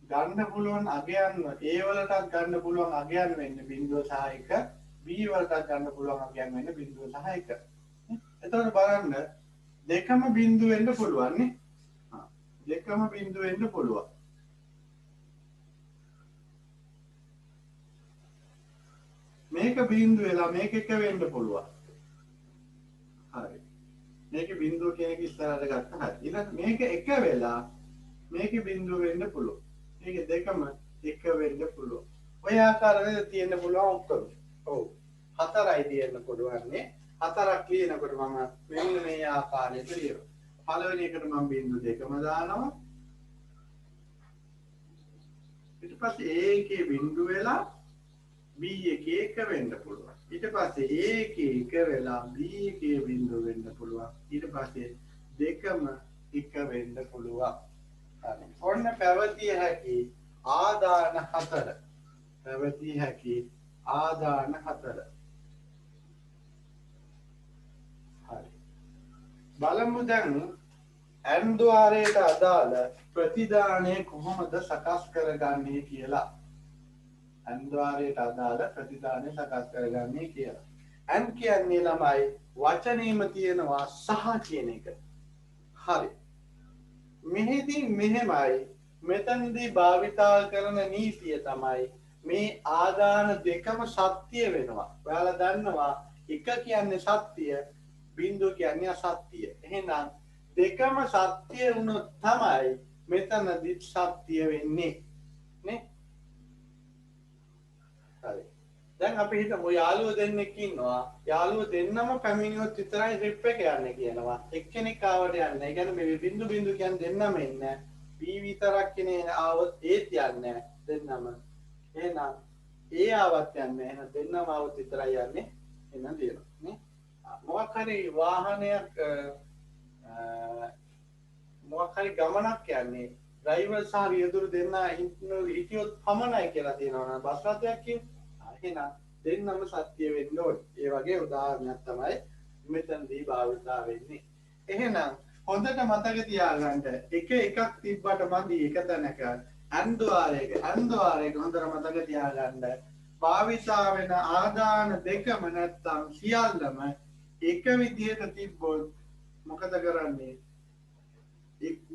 A: ගන්න පුළුවන් අගයන් a වලටත් ගන්න පුළුවන් අගයන් වෙන්නේ බිඳුව සහ 1. b වලටත් ගන්න පුළුවන් අගයන් වෙන්නේ බිඳුව සහ 1. එතකොට බලන්න දෙකම බිඳුව වෙන්න පුළුවන් නේ. දෙකම බිඳුව වෙන්න පුළුවන්. මේක බිඳුව වෙලා මේක එක වෙන්න පුළුවන්. හරි. මේක බිඳුව කියන එක ඉස්සරහට ගත්තා. හරි. ඊළඟ මේක එක වෙලා මේක බිඳුව වෙන්න පුළුවන්. මේක දෙකම එක වෙන්න පුළුවන්. ඔය ආකාරයෙන් තියෙන්න පුළුවන් ඔක්කොම. ඔව්. 4යි තියෙන්න පුළුවන් නේ. 4ක් ලියනකොට මම මෙන්න මේ ආකාරයට ලියනවා. පළවෙනි එකට මම බිඳුව දෙකම දානවා. ඊට පස්සේ a එකේ බිඳුව වෙලා b එකේ එක වෙන්න පුළුවන්. ඊට පස්සේ a එකේ එක වෙලා b එකේ බිඳුව වෙන්න පුළුවන්. ඊට පස්සේ දෙකම එක වෙන්න පුළුවන්. හරි. ඔන්න පැවතිය හැකි ආදාන 4. පැවතිය හැකි ආදාන 4. හරි. බලමු දැන් n ద్వාරයට අදාළ ප්‍රතිදානය කොහොමද සකස් කරගන්නේ කියලා. n ద్వාරයට අදාළ ප්‍රතිදානය සකස් කරගන්නේ කියලා. n කියන්නේ ළමයි වචනේම තියෙනවා සහ කියන එක. හරි. මෙහිදී මෙහෙමයි මෙතනදී භාවිතා කරන නීතිය තමයි මේ ආදාන දෙකම සත්‍ය වෙනවා. ඔයාලා දන්නවා එක කියන්නේ සත්‍ය, බිඳුව කියන්නේ අසත්‍ය. එහෙනම් දෙකම සත්‍ය වුණොත් තමයි මෙතනදී සත්‍ය වෙන්නේ. නේ? හරි. දැන් අපි හිතමු යාළුවෝ දෙන්නෙක් ඉන්නවා. යාළුවෝ දෙන්නම පැමිණියොත් විතරයි ට්‍රිප් එක යන්නේ කියනවා. එක්කෙනෙක් ආවට යන්නේ. ඒ කියන්නේ මේ බිඳු කියන්නේ දෙන්නම ඉන්නේ. B විතරක් කෙනේ ආවොත් ඒත් යන්නේ දෙන්නම. එහෙනම් A ආවත් යන්නේ. එහෙනම් දෙන්නම ආවොත් විතරයි යන්නේ. එහෙනම් දෙනවා. නේ? මොකක් හරි වාහනයක් මොකක් හරි ගමනක් යන්නේ. ඩ්‍රයිවර් සහ රියදුරු දෙන්න හිටියොත් පමණයි කියලා තියෙනවා. බස් රථයක් කියන්නේ එහෙනම් දෙන්නම සත්‍ය වෙන්න ඕනේ. ඒ වගේ උදාහරණයක් තමයි මෙතනදී භාවිතා වෙන්නේ. එහෙනම් හොඳට මතක තියාගන්න එක එකක් තිබ්බට මදි එක තැනක n ద్వාරයක හොඳට මතක තියාගන්න භාවිතා වෙන ආදාන දෙකම නැත්තම් සියල්ලම එක විදිහට තිබ්බොත් මොකද කරන්නේ?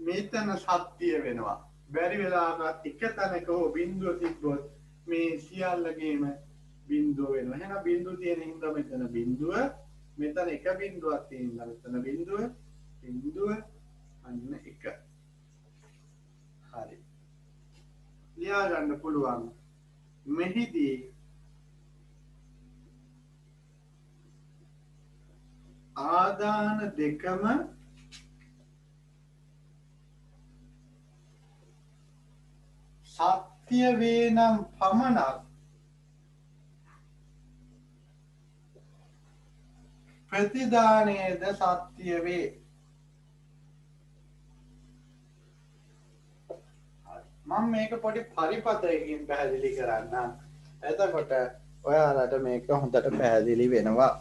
A: මෙතන සත්‍ය වෙනවා. බැරි වෙලාවක එක තැනක හෝ බිඳුව තිබ්බොත් මේ සියල්ලගේම බිඳුව වෙනවා. එහෙනම් බිඳුව තියෙන හින්දා මෙතන බිඳුව, මෙතන එක බිඳුවක් තියෙන හින්දා මෙතන බිඳුව, බිඳුව අන්න එක. හරි. ලියා ගන්න පුළුවන්. මෙහිදී ආදාන දෙකම සත්‍ය වේ නම් පමණක් ප්‍රතිදානයේද සත්‍ය වේ. මම මේක පොඩි පරිපතයකින් පැහැදිලි කරන්නම්. එතකොට ඔයාලට මේක හොඳට පැහැදිලි වෙනවා.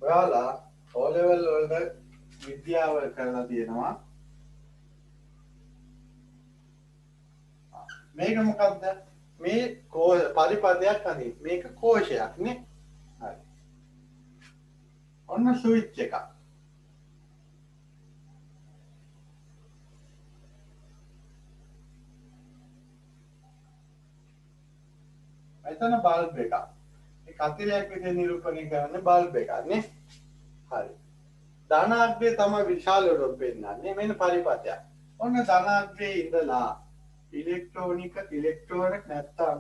A: ඔයාලා O level වලට විද්‍යාව කරලා තියෙනවා. මේක මොකක්ද? මේ පරිපදයක් අනිත් මේක කෝෂයක් නේ. හරි. ඔන්න ස්විච් එකක්. එතන බල්බ් එකක්. ඒ කතරයක් විදිහට නිරූපණය කරන්නේ බල්බ් එකක් නේ. හරි. ධනාග්‍රේ තමයි විශාලව පෙන්නන්නේ. මෙන්න පරිපතයක්. ඔන්න ධනාග්‍රේ ඉඳලා ඉලෙක්ට්‍රෝන නැත්තම්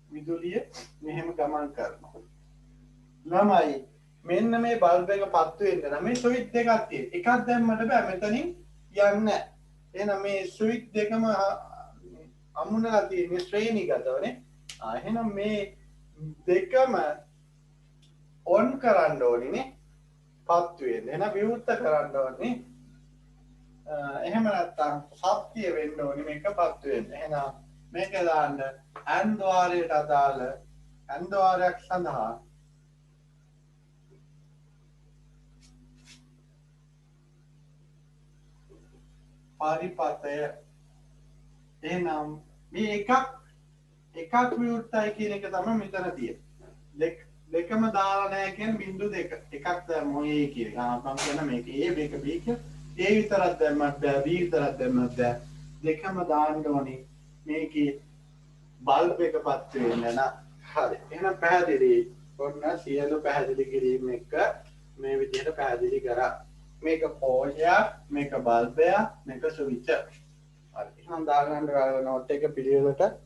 A: විදුලිය මෙහෙම ගමන් කරනවා. ළමයි මෙන්න මේ බල්බ් එක පත්තු වෙන්න නම් මේ ස්විච් දෙකක් තියෙනවා. එකක් දැම්මට බෑ මෙතනින් යන්නේ නැහැ. එහෙනම් මේ ස්විච් දෙකම අමුණලා තියෙන්නේ ශ්‍රේණිගතවනේ. එහෙනම් මේ දෙකම ඔන් කරන්න ඕනිනේ පත්තු වෙන්න. එහෙනම් විවෘත කරන්න ඕනේ. එහෙම නැත්තම් සත්‍ය වෙන්න ඕනේ මේක පත්තු වෙන්න. එහෙනම් මේක දාන්න AND ద్వාරයට අදාළ AND ద్వාරයක් සඳහා පරිපතය. එහෙනම් මේ එකක් විවෘතයි කියන එක තමයි මෙතන තියෙන්නේ. දෙකම දාලා නැහැ කියන්නේ බිංදු දෙක. එකක් දැම්මොයි කියන එක. මම කියන මේක A මේක B කියන A විතරක් දැම්මත් බෑ B විතරක් දැම්මත් බෑ. දෙකම දාන්න ඕනේ. මේකේ බල්බ් එක පත් වෙන්න න. හරි. එහෙනම් පැහැදිලි. ඔන්න සියලු පැහැදිලි කිරීම එක මේ විදිහට පැහැදිලි කරා. මේක කෝෂයක්, මේක බල්බයක්, මේක ස්විච්. හරි. එහෙනම් දාගන්න ඔයාලා නෝට් එක පිළිවෙලට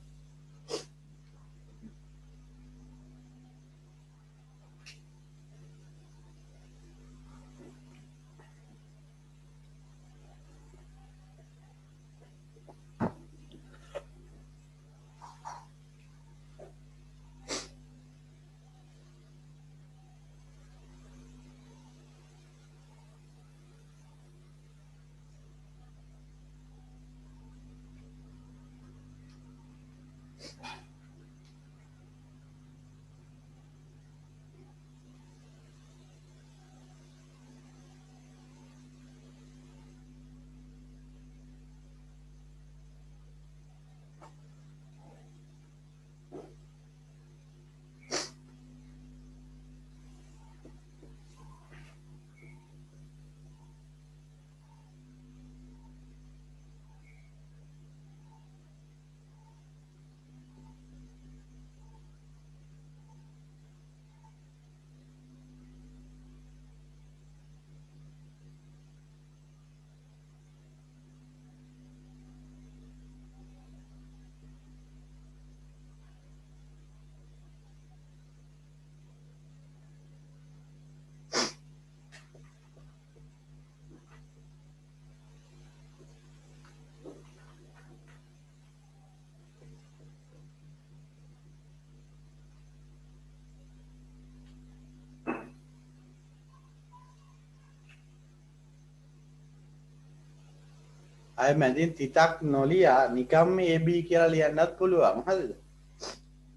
A: අය මැදින් තිතක් නොලියා නිකම්ම AB කියලා ලියන්නත් පුළුවන්. හරිද?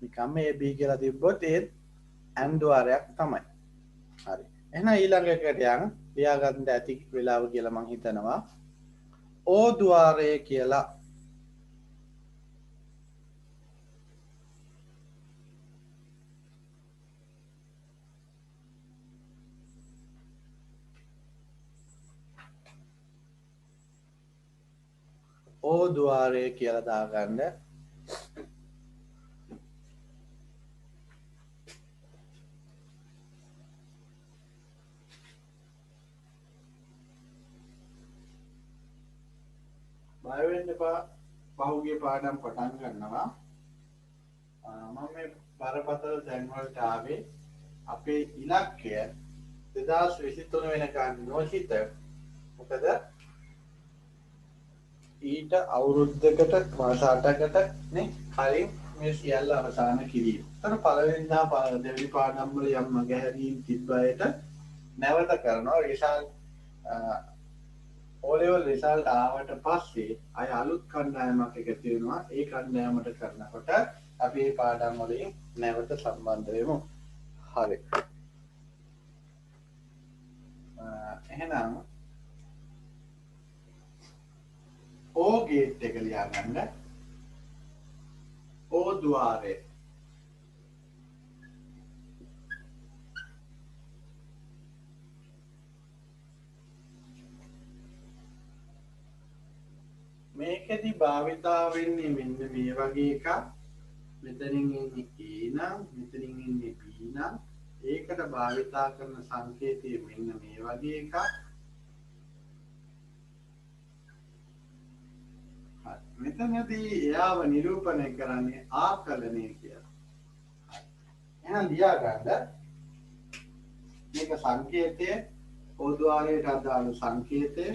A: නිකම්ම AB කියලා තිබ්බොත් ඒත් AND ద్వාරයක් තමයි. හරි. එහෙනම් ඊළඟ එකට යන්න ලියාගන්න ඇති වෙලාව කියලා මම හිතනවා. O ద్వාරය කියලා. ඕ ద్వාරය කියලා දාගන්න. බය වෙන්න එපා. පහුගිය පාඩම් පටන් ගන්නවා. මම මේ බරපතල තැන් වලට ආවේ අපේ ඉලක්කය 2023 වෙනකන් නොහිත. මොකද ඊට අවුරුද්දකට මාස 8කට නේ කලින් මේ සියල්ල අවසන් කිරීම. ඒතර පළවෙනිදා දෙවෙනි පාඩම් වල යම් මගහැරීම් තිබ්බයට නැවත කරනවා. රිසල්ට් O level result ආවට පස්සේ අය අලුත් කණ්ඩායමක් එකතු වෙනවා. ඒ කණ්ඩායමට කරනකොට අපි මේ පාඩම් වලින් නැවත සම්බන්ධ වෙමු. හරි. එහෙනම් O gate එක ලියා ගන්න. O ద్వාරය. මේකෙදි භාවිතා වෙන්නේ මෙන්න මේ වගේ එකක්. මෙතනින් එන්නේ A නම් මෙතනින් එන්නේ B නම් ඒකට භාවිතා කරන සංකේතය මෙන්න මේ වගේ එකක්. මෙතනදී එයාව නිරූපණය කරන්නේ ආකලනය කියලා. එහෙනම් ලියා ගන්න. මේක සංකේතය O ద్వාරයට අදාළ සංකේතය.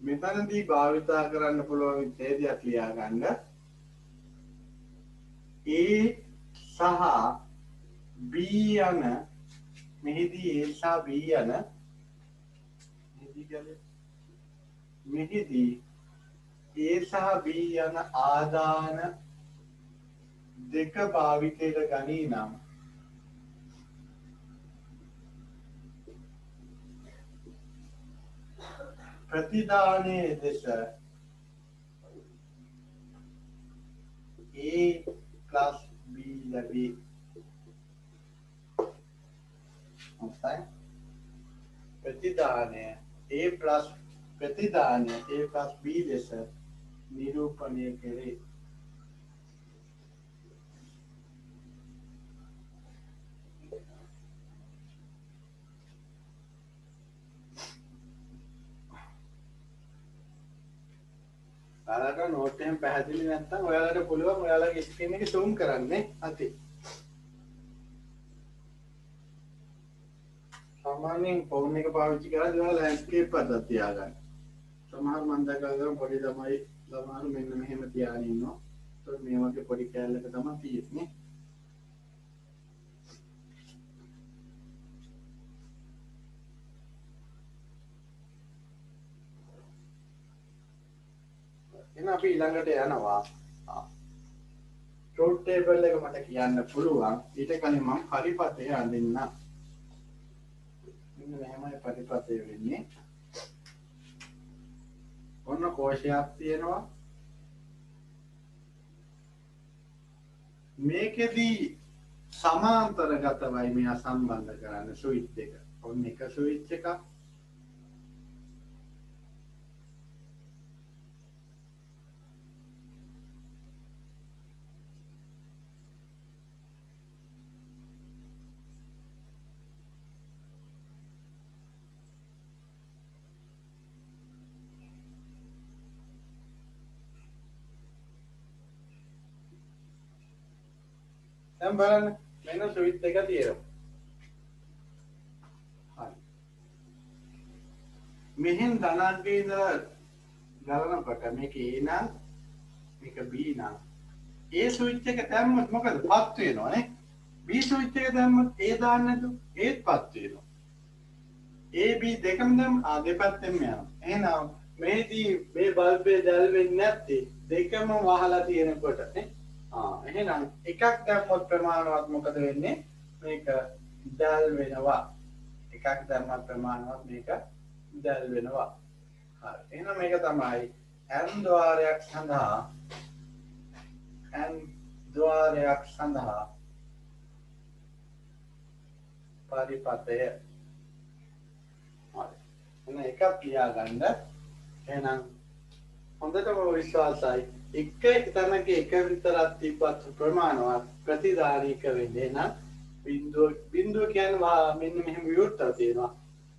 A: මෙතනදී භාවිතා කරන්න පුළුවන් විදිහට ලියා ගන්න. A සහ B යන මෙහිදී A සහ B යන මෙහිදී A සහ B යන ආදාන දෙක භාවිතයට ගනී නම් ප්‍රතිදානයේ දෙස A plus B ලැබේ. හොඳයි. ප්‍රතිදානය A plus B ලෙස නිරූපණය කෙරේ. ඔයාලට නෝට් එකෙන් පැහැදිලි නැත්නම් ඔයාලට පුළුවන් ඔයාලගේ ස්ක්‍රීන් එක zoom කරන්න ඇති. සාමාන්‍යයෙන් ෆෝන් එක පාවිච්චි කරද්දී ඔයාලා ලෑන්ඩ්ස්කේප් පදයක් තියාගන්න. සමහර මම දැකලා පොඩි ළමයි ළමාරු මෙන්න මෙහෙම තියාගෙන ඉන්නවා. ඒත් මේ වගේ පොඩි කැලලක තමයි තියෙන්නේ. එහෙනම් අපි ඊළඟට යනවා. ට්‍රූත් ටේබල් එක මට කියන්න පුළුවන්. ඊට කලින් මම පරිපතය අඳින්න. මෙන්න මෙහෙමයි පරිපතය වෙන්නේ. ඔන්න කෝෂයක් තියෙනවා. මේකෙදි සමාන්තරගතවයි මෙයා සම්බන්ධ කරන්න ස්විච් එක. ඔන්න එක ස්විච් එකක්. දැන් බලන්න මෙන්න ස්විච් එක තියෙනවා. හරි. මෙහෙන් ධනාත්මක ඉඳලා ගලනකොට මේක A නම් මේක B නම් A ස්විච් එක දැම්මොත් මොකද? පත් වෙනවා නේ. B ස්විච් එක දැම්මොත් A දාන්න නැතු ඒත් පත් වෙනවා. A B දෙකම දැම්ම දෙපැත්තෙම යනවා. එහෙනම් මේදී මේ බල්බේ දැල් වෙන්නේ නැත්තේ දෙකම වහලා තියෙනකොට නේ. එහෙනම් එකක් දැම්මොත් ප්‍රමාණවත් මොකද වෙන්නේ? මේක දැල් වෙනවා. එකක් දැම්මත් ප්‍රමාණවත් මේක දැල් වෙනවා. හරි. එහෙනම් මේක තමයි M ద్వාරයක් සඳහා and ద్වාරයක් සඳහා පරිපතය. හරි. එන එකක් ලියාගන්න. එහෙනම් හොඳටම විශ්වාසයි එක තැනක එක විතරක් තිබ්බත් ප්‍රමාණවත් ප්‍රතිධානීක වෙන්නේ නම් බිඳුව කියන්නේ මෙන්න මෙහෙම විවෘතව තියෙනවා.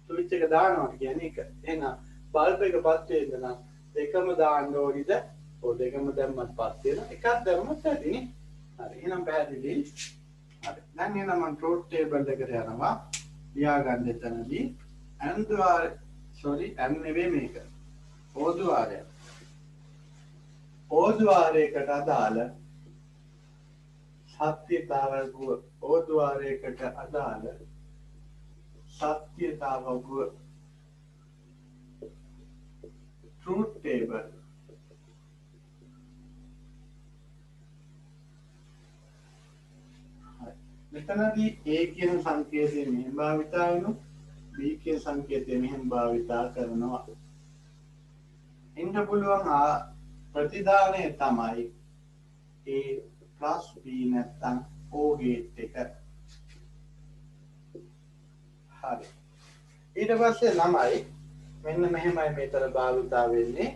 A: ස්විච් එක දානවා කියන්නේ ඒක. එහෙනම් බල්බ් එක පත් වෙන්න නම් දෙකම දාන්න ඕනිද? ඔය දෙකම දැම්මත් පත් වෙනවා. එකක් දැම්මත් ඇතිනේ. හරි. එහෙනම් පැහැදිලි. හරි. දැන් එහෙනම් මම ට්‍රූත් ටේබල් එකට යනවා. ලියාගන්න එතනදී and ద్వాරය and නෙවෙයි මේක. O ద్వాරය. O ద్వాරයකට අදාළ සත්‍යතාවය O ద్వాරයකට අදාළ සත්‍යතාවය truth table මෙතනදී A කියන සංකේතය මෙහෙම භාවිතා වෙනවා B කියන සංකේතය මෙහෙම භාවිතා කරනවා ඉන්න පුළුවන් ප්‍රතිධානය තමයි A plus B නැත්නම් O ගේට් එක හරි ඊට පස්සේ ළමයි මෙන්න මෙහෙමයි මෙතන භාවිතා වෙන්නේ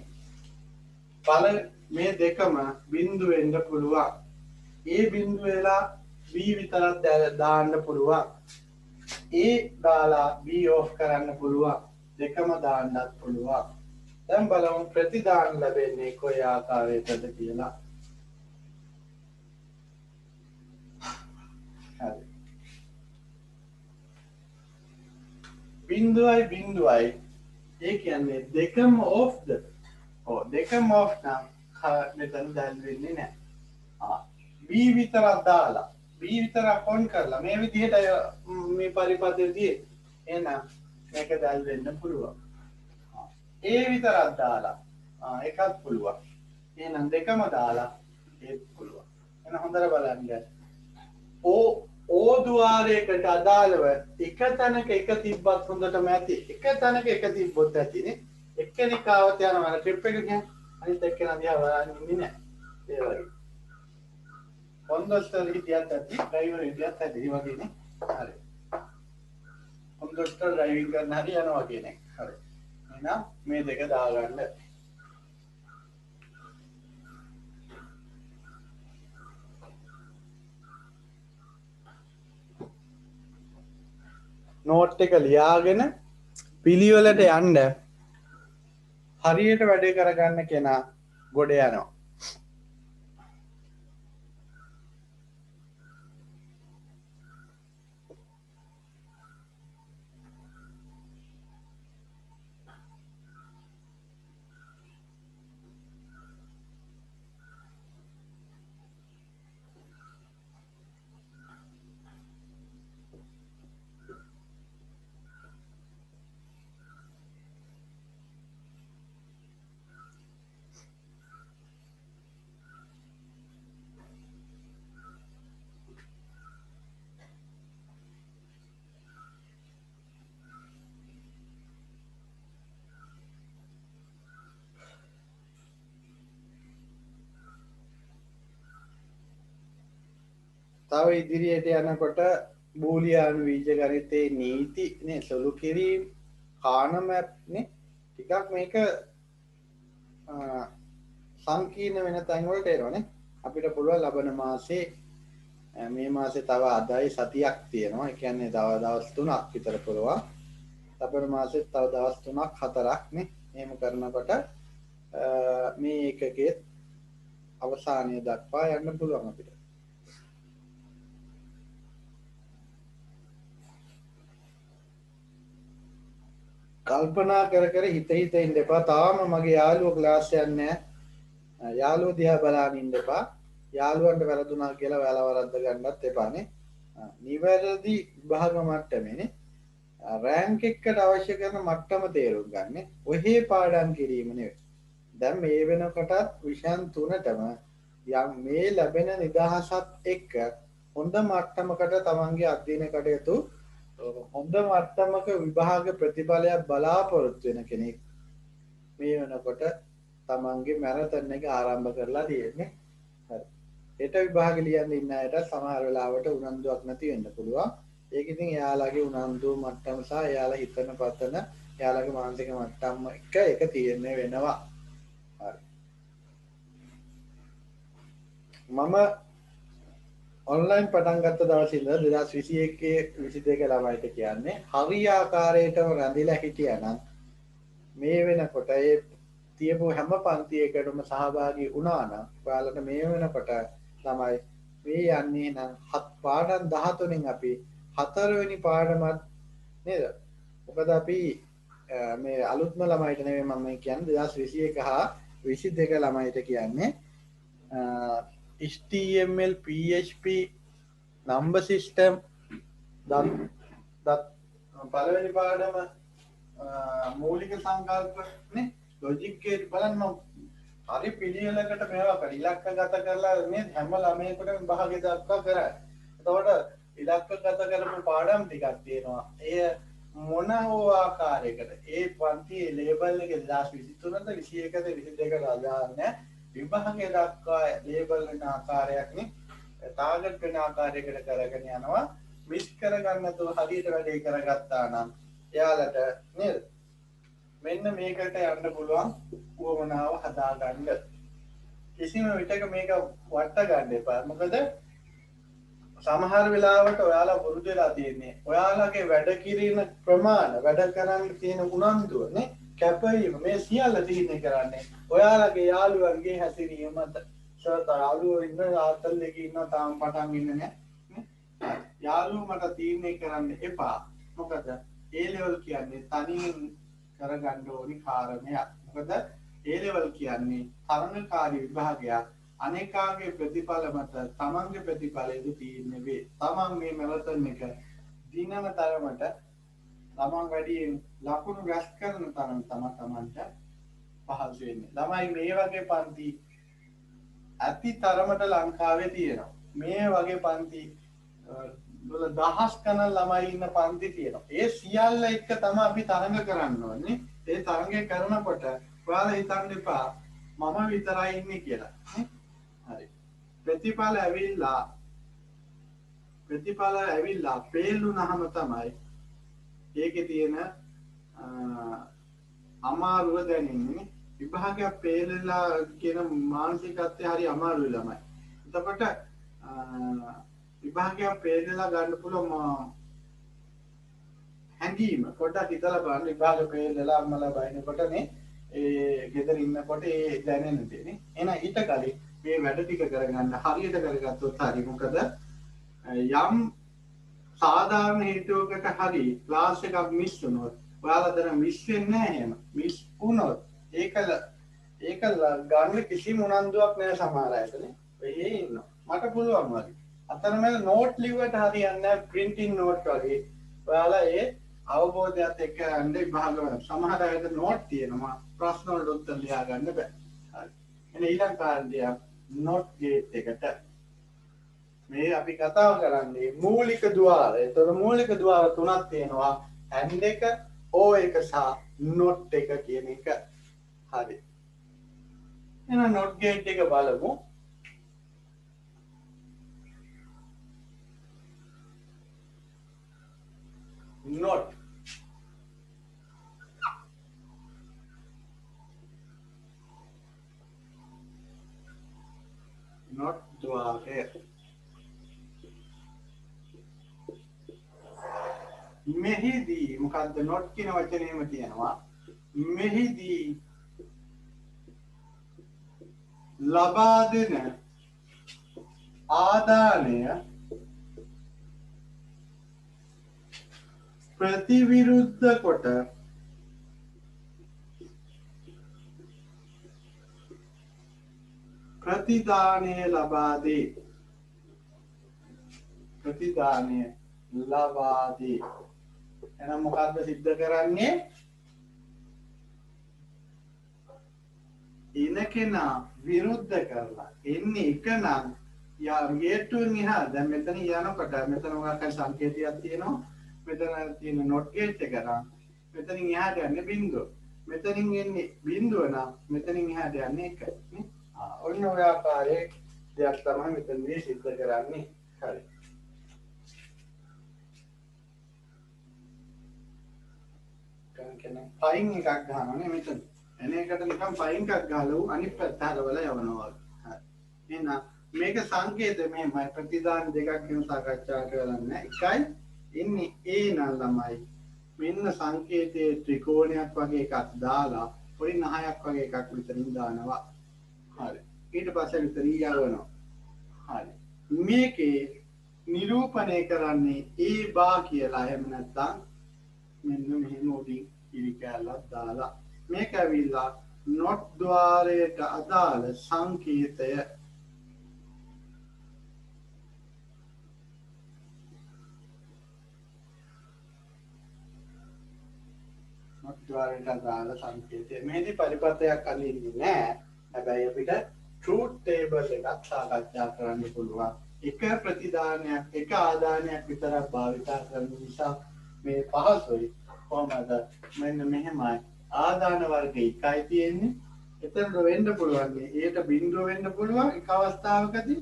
A: පළ මේ දෙකම බිඳු වෙන්න පුළුවන් A බිඳු වෙලා B විතරක් දාන්න පුළුවන් A දාලා B off කරන්න පුළුවන් දෙකම දාන්නත් පුළුවන් දැන් බලමු ප්‍රතිධාන ලැබෙන්නේ කොයි ආකාරයකද කියලා හරි බිඳුවයි ඒ කියන්නේ දෙකම off ද දෙකම off නම් මෙතන දැල් වෙන්නේ නැහැ B විතරක් දාලා B විතරක් on කරලා මේ විදිහට මේ පරිපථයේදී එහෙනම් මේක දැල් වෙන්න පුළුවන් A විතරක් දාලා එකක් පුළුවන් එහෙනම් දෙකම දාලා ඒත් පුළුවන් එහෙනම් හොඳට බලන්න O ద్వాරයකට අදාළව එක තැනක එක තිබ්බත් හොඳටම ඇති එක තැනක එක තිබ්බොත් ඇතිනේ එක්කෙනෙක් ආවත් යනවා ට්‍රිප් එක කියන්නේ අනිත් එක්කෙනා දිහා බලන්නේ නැහැ ඒ වගේ කොන්දස්ටර් හිටියත් ඇති ඩ්‍රයිවර් හිටියත් ඇති ඒ වගේනේ හරි කොන්දස්ටර් ඩ්‍රයිවිං කරන හැටි යනවා කියන්නේ හරි එහෙනම් මේ දෙක දාගන්න නෝට් එක ලියාගෙන පිළිවෙලට යන්න හරියට වැඩේ කරගන්න කෙනා ගොඩ යනවා තව ඉදිරියට යනකොට බූලියානු බීජගණිතයේ නීති නේ සොලු කිරීම කාන මැප් නේ ටිකක් මේක සංකීර්ණ වෙන තැන් වලට එනවනේ අපිට පුළුවන් ලබන මාසේ මේ මාසේ තව අදයි සතියක් තියෙනවා ඒ කියන්නේ දවස් 3ක් විතර පුළුවන් ලබන මාසෙත් තව දවස් 3ක් 4ක් නේ එහෙම කරනකොට මේ එකකේ අවසානය දක්වා යන්න පුළුවන් අපිට කල්පනා කර කර හිත ඉන්න එපා. තාම මගේ යාළුවෝ ක්ලාස් යන්නේ නැහැ. යාළුවෝ දිහා බලන් ඉන්න එපා. යාළුවන්ට වැරදුනා කියලා වැල වරද්ද ගන්නත් එපානේ. නිවැරදි විභාග මට්ටමේනේ. රෑන්ක් එකට අවශ්‍ය කරන මට්ටම තේරුම් ගන්න. ඔහේ පාඩම් කිරීම නෙවෙයි. දැන් මේ වෙනකොටත් විෂයන් තුනටම යම් මේ ලැබෙන නිදහසත් එක්ක හොඳ මට්ටමකට තමන්ගේ අධ්‍යයන කටයුතු හොඳ මට්ටමක විභාග ප්‍රතිඵලයක් බලාපොරොත්තු වෙන කෙනෙක් මේ වෙනකොට තමන්ගේ මැරතන් එක ආරම්භ කරලා තියෙන්නේ. හරි. හෙට විභාග ලියන්න ඉන්න අයට සමහර වෙලාවට උනන්දුවක් නැති වෙන්න පුළුවන්. ඒක ඉතින් එයාලගේ උනන්දු මට්ටම සහ එයාලා හිතන පතන එයාලගේ මානසික මට්ටම එක තියෙන්නේ වෙනවා. හරි. මම ඔන්ලයින් පටන් ගත්ත දවසේ ඉඳලා 2021 22 ළමයිට කියන්නේ හරියාකාරයටම රැඳිලා හිටියානම් මේ වෙනකොට ඒ තියපු හැම පන්තියකටම සහභාගී වුණා නම් ඔයාලට මේ වෙනකොට ළමයි මේ යන්නේ නම් පාඩම් 13න් අපි 4 වෙනි පාඩමත් නේද? මොකද අපි මේ අලුත්ම ළමයිට නෙමෙයි මම කියන්නේ 2021 හා 22 ළමයිට කියන්නේ HTML PHP number system පළවෙනි පාඩම මූලික සංකල්ප නේ ලොජික් ගේට් බලන්න හරි පිළිවෙලකට මේවා කර ඉලක්කගත කරලා මේ හැම ළමයෙකුටම විභාගය දක්වා කරා. එතකොට ඉලක්කගත කරපු පාඩම් ටිකක් තියෙනවා. එය මොන හෝ ආකාරයකට ඒ පන්තියේ ලේබල් එක 2023ද 21ද 22ද අදාළන්නේ විභාගය දක්වා ලේබල් වෙන ආකාරයක් නේ ටාගට් වෙන ආකාරයකට කරගෙන යනවා. මිස් කරගන්න නැතුව හරියට වැඩේ කරගත්තා නම් එයාලට නේද මෙන්න මේකට යන්න පුළුවන් උවමනාව හදාගන්න. කිසිම විටක මේක වට ගන්න එපා. මොකද සමහර වෙලාවට ඔයාලා වරුදු වෙලා තියෙන්නේ ඔයාලගේ වැඩ කිරීම ප්‍රමාණ වැඩ කරන්න තියෙන උනන්දුව නේ කැපවීම මේ සියල්ල තීරණය කරන්නේ ඔයාලගේ යාළුවන්ගේ හැසිරීම මත. යාළුවෝ ඉන්න ආතල් එකේ ඉන්න තාම පටන් ඉන්නේ නැහැ. යාළුවෝ මට තීරණය කරන්න එපා. මොකද ඒ ලෙවල් කියන්නේ තනියෙන් කරගන්න ඕනි කාරණයක්. මොකද ඒ ලෙවල් කියන්නේ තරඟකාරී විභාගයක්. අනේකාගේ ප්‍රතිඵල මත තමන්ගේ ප්‍රතිඵලයද තීරණය වේ. තමන් මේ මැරතන් එක දිනන තරමට තමන් වැඩියෙන් ලකුණු රැස් කරන තරම තමන්ට පහසු වෙන්නේ. ළමයි මේ වගේ පන්ති ඇති තරමට ලංකාවේ තියෙනවා. මේ වගේ පන්ති දහස් ගණන් ළමයි ඉන්න පන්ති තියෙනවා. ඒ සියල්ල එක්ක තමයි අපි තරඟ කරන්න ඕනේ. ඒ තරඟය කරනකොට ඔයාලා හිතන්න එපා මම විතරයි ඉන්නේ කියලා. හරි. ප්‍රතිඵල ඇවිල්ලා පෙළුනහම තමයි ඒකේ තියෙන අමාරුව දැනෙන්නේ. විභාගයක් පෙළලා කියන මානසිකත්වය හරි අමාරුයි ළමයි. එතකොට විභාගයක් පෙළලා ගන්න පුළුවන් හැඟීම පොඩ්ඩක් හිතලා බලන්න. විභාග පෙළලා අම්මලා බයිනකොටනේ ඒ ගෙදර ඉන්නකොට ඒ දැනෙන දේ නේ. එහෙනම් ඊට කලින් මේ වැඩ ටික කරගන්න හරියට කරගත්තොත් හරි. මොකද යම් සාධාරණ හේතුවකට හරි ක්ලාස් එකක් මිස් වුණොත් ඔයාලා දැන් මිස් වෙන්නේ නැහැ එහෙම. මිස් වුණොත් ඒක ගන්න කිසිම උනන්දුවක් නැහැ සමහර අයටනේ. වෙහි ඉන්නවා. මට පුළුවන් වගේ. අතරමැද නෝට් ලිව්වට හරියන්නේ නැහැ printing note වගේ. ඔයාලා ඒ අවබෝධයත් එක්ක යන්න විභාග වල සමහර අයට නෝට් තියෙනවා. ප්‍රශ්න වලට උත්තර ලියා ගන්න බෑ. හරි. එනේ ඊළඟ කාර්යය නෝට් ගේට් එකට මේ අපි කතා කරන්නේ මූලික ద్వාර. ඒතර මූලික ద్వාර තුනක් තියෙනවා. ඇන්ඩ් එක, ඕ එක සහ නොට් එක කියන එක. හරි. එහෙනම් නොට් ගේට් එක බලමු. නොට් ద్వාරය මෙහිදී මොකද්ද නොට් කියන වචනේම තියෙනවා. මෙහිදී ලබා දෙන ආදානය ප්‍රතිවිරුද්ධ කොට ප්‍රතිදානය ලබා දේ. ප්‍රතිදානය ලබා දේ. එහෙනම් මොකද්ද සිද්ධ කරන්නේ? ඉනකෙනා විරුද්ධ කරලා එන්නේ එක නම් ගේට්ටුවෙන් එහා දැන් මෙතන යනකොට මෙතන මොකක්ද සංකේතයක් තියෙනවා. මෙතන තියෙන නොට් ගේට් එක නම් මෙතනින් එහාට යන්නේ බිංදුව. මෙතනින් එන්නේ බිංදුව නම් මෙතනින් එහාට යන්නේ 1 නේ. ඔන්න ඔය ආකාරයේ දෙයක් තමයි මෙතනදී සිද්ධ කරන්නේ. හරි. කියන්නේ පයින් එකක් ගන්නවානේ මෙතන. එන එකට නිකන් පයින් එකක් ගහලා අනිත් පැත්ත හරවලා යවනවා. හරි. එහෙනම් මේක සංකේත මෙහෙමයි ප්‍රතිදාන දෙකක් ගැන සාකච්ඡා කරන්න. එකයි ඉන්නේ ඒ නම් ළමයි. මෙන්න සංකේතයේ ත්‍රිකෝණයක් වගේ එකක් දාලා පොඩි නහයක් වගේ එකක් විතරින් දානවා. හරි. ඊට පස්සේ විතරින් යවනවා. හරි. මේකේ නිරූපණය කරන්නේ ඒ බා කියලා එහෙම නැත්නම් මෙන්න මෙහෙම උඩින් ඉරි කැලක් දාලා මේක ඇවිල්ලා නොට් ద్వාරයට අදාළ සංකේතය නොට් ద్వාරයට අදාළ සංකේතය මෙහිදී පරිපථයක් අල්ලන්නේ නැහැ. හැබැයි අපිට ට්‍රූත් ටේබල් එකක් සාකච්ඡා කරන්න පුළුවන්. එක ප්‍රතිදානයක් එක ආදානයක් විතරක් භාවිතා කරන නිසා මේ පහසුයි. කොහමද මෙන්න මෙහෙමයි ආදාන වර්ග එකයි තියෙන්නේ. එතනට වෙන්න පුළුවන් ඒට බිඳුව වෙන්න පුළුවන් එක අවස්ථාවකදී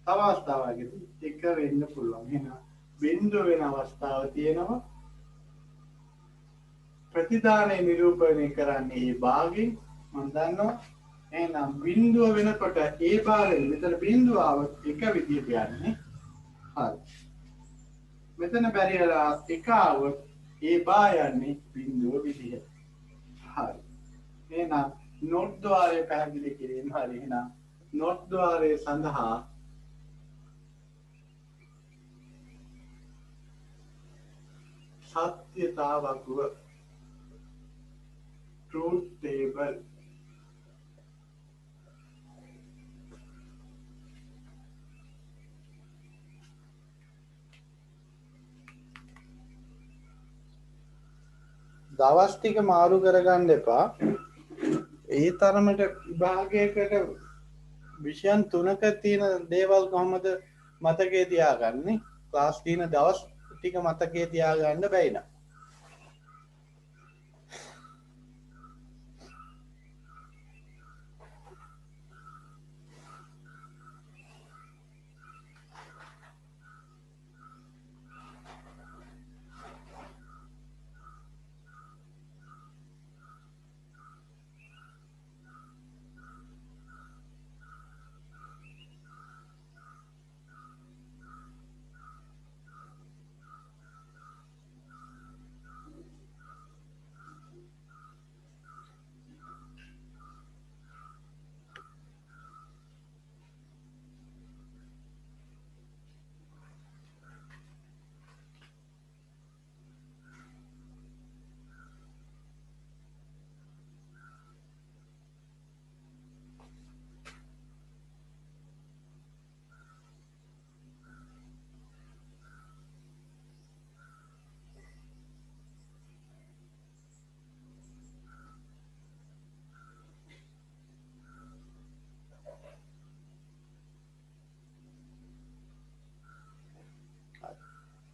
A: තව අවස්ථාවකදී එක වෙන්න පුළුවන්. එහෙනම් බිඳුව වෙන අවස්ථාව තියෙනවා. ප්‍රතිදානය නිරූපණය කරන්නේ මේ භාගයෙන් මම දන්නවා. එහෙනම් බිඳුව වෙනකොට ඒ භාගයෙන් මෙතන බිඳුව આવත් එක විදියට යන්නේ. හරි. මෙතන බැරිලා එක આવොත් ඒ බා යන්නේ බිඳුව විදිහට. හරි. එහෙනම් නොට් ద్వාරය පැහැදිලි කිරීම හරි. එහෙනම් නොට් ద్వාරය සඳහා සත්‍යතාවකුව ට්‍රූත් ටේබල් දවස් ටික මාරු කරගන්න එපා. ඒ තරමට විභාගයකට විෂයන් 3ක තියෙන දේවල් කොහොමද මතකයේ තියාගන්නේ? ක්ලාස් තියෙන දවස් ටික මතකයේ තියාගන්න බැයි නේද?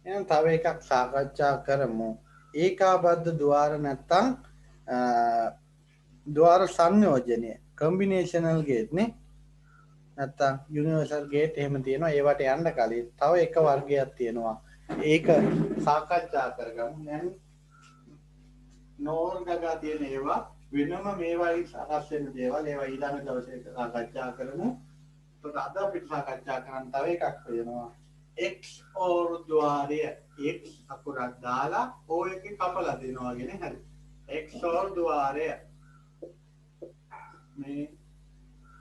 A: එහෙනම් තව එකක් සාකච්ඡා කරමු. ඒකාබද්ධ ద్వාර නැත්තම් ద్వාර සංයෝජනය කම්බිනේෂනල් ගේට් නේ නැත්තම් යුනිවර්සල් ගේට් එහෙම තියෙනවා. ඒවට යන්න කලින් තව එක වර්ගයක් තියෙනවා. ඒක සාකච්ඡා කරගමු. දැන් නෝර්ගගා තියෙන ඒවා වෙනම මේවායි සකස් වෙන දේවල් ඒවා ඊළඟ දවසේ සාකච්ඡා කරමු. ඒත් අද අපිට සාකච්ඡා කරන්න තව එකක් වෙනවා. X or ద్వාරය X අකුරක් දාලා O එකේ කපලා දෙනවා වගේනේ. හරි. X or ద్వාරය මේ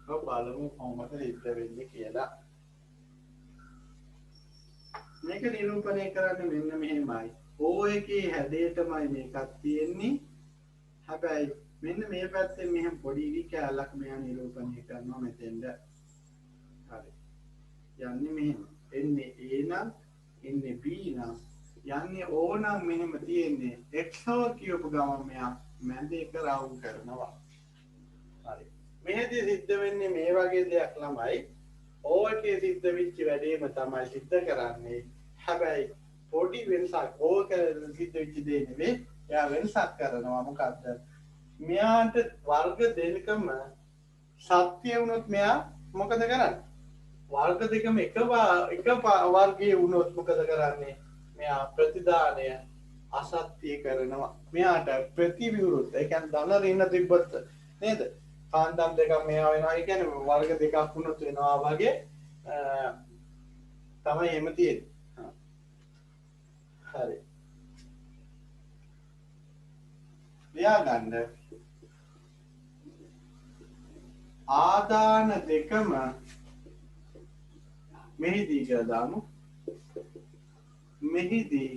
A: බලමු කොහොමද සිද්ධ වෙන්නේ කියලා. මේක නිරූපණය කරන්නේ මෙන්න මෙහෙමයි. O එකේ හැඩයටමයි මේකක් තියෙන්නේ. හැබැයි මෙන්න මේ පැත්තෙන් මෙහෙම පොඩි ඉරි කැලක් මෙයා නිරූපණය කරනවා මෙතෙන්ද. හරි. යන්නේ මෙහෙම. එන්නේ A නම් එන්නේ B නම් යන්නේ O නම් මෙහෙම තියෙන්නේ X or කියපු ගමන් මෙයා මැද එක රවුන්ඩ් කරනවා. හරි. මෙහෙදී සිද්ධ වෙන්නේ මේ වගේ දෙයක් ළමයි. O එකේ සිද්ධ වෙච්ච වැඩේම තමයි සිද්ධ කරන්නේ. හැබැයි පොඩි වෙනසක් O එකේ සිද්ධ වෙච්ච දේ නෙවෙයි. එයා වෙනසක් කරනවා. මොකද්ද? මෙයාට වර්ග දෙකම සත්‍ය වුණොත් මෙයා මොකද කරන්නේ? වර්ග දෙකම එක වර්ගයේ වුණොත් මොකද කරන්නේ? මෙයා ප්‍රතිදානය අසත්‍ය කරනවා. මෙයාට ප්‍රතිවිරුද්ධ. ඒ කියන්නේ ධන ඍණ තිබ්බත් නේද? කාන්දම් දෙකක් මෙයා වෙනවා. ඒ කියන්නේ වර්ග දෙකක් වුණොත් වෙනවා වගේ තමයි එහෙම තියෙන්නේ. හරි. ලියා ගන්න ආදාන දෙකම මෙහිදී කියලා දාමු. මෙහිදී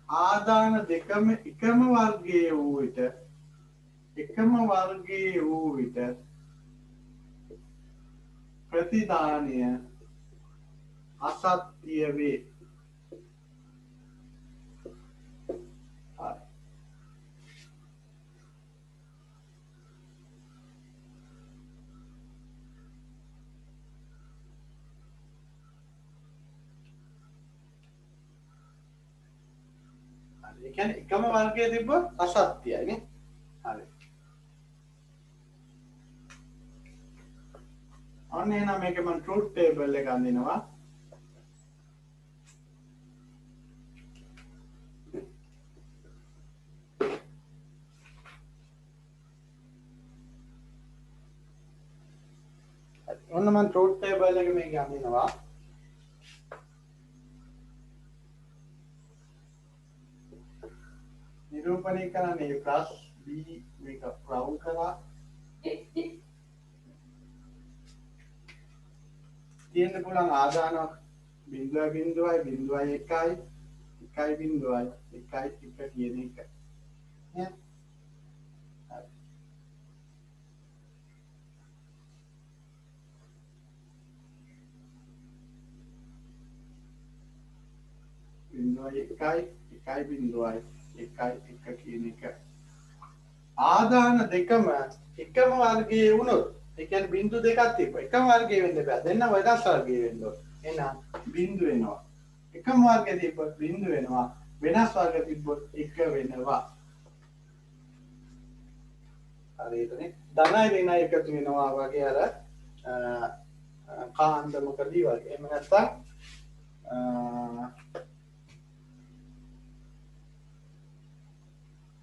A: ආදාන දෙකම එකම වර්ගයේ වූ විට ප්‍රතිදානය අසත්‍ය වේ. ඒ කියන්නේ එකම වර්ගයේ තිබ්බොත් අසත්‍යයි නේ. හරි. අන්න එහෙනම් මේක මම ට්‍රූත් ටේබල් එක අඳිනවා. ඔන්න මම ට්‍රූත් ටේබල් එක මේක අඳිනවා. නිරූපණය කරන්නේ ප්ලස් b මේක රවුන්ඩ් කරලා තියෙන්න පුළුවන් ආදාන 0.0.1 1.1 කියන එක. නේද? එකයි කියන එක. ආදාන දෙකම එකම වර්ගයේ වුණොත් ඒ කියන්නේ බිංදු දෙකක් තිබ්බා. එකම වර්ගයේ වෙන්න බෑ. දෙන්න වෙනස් වර්ගයේ වෙන්න ඕන. එහෙනම් බිංදු වෙනවා. එකම වර්ගයේ තිබ්බොත් බිංදු වෙනවා. වෙනස් වර්ග තිබ්බොත් එක වෙනවා. හරියටනේ. ධනයි ඍණයි එකතු වෙනවා වගේ අර කාන්දමකදී වගේ. එහෙම නැත්නම්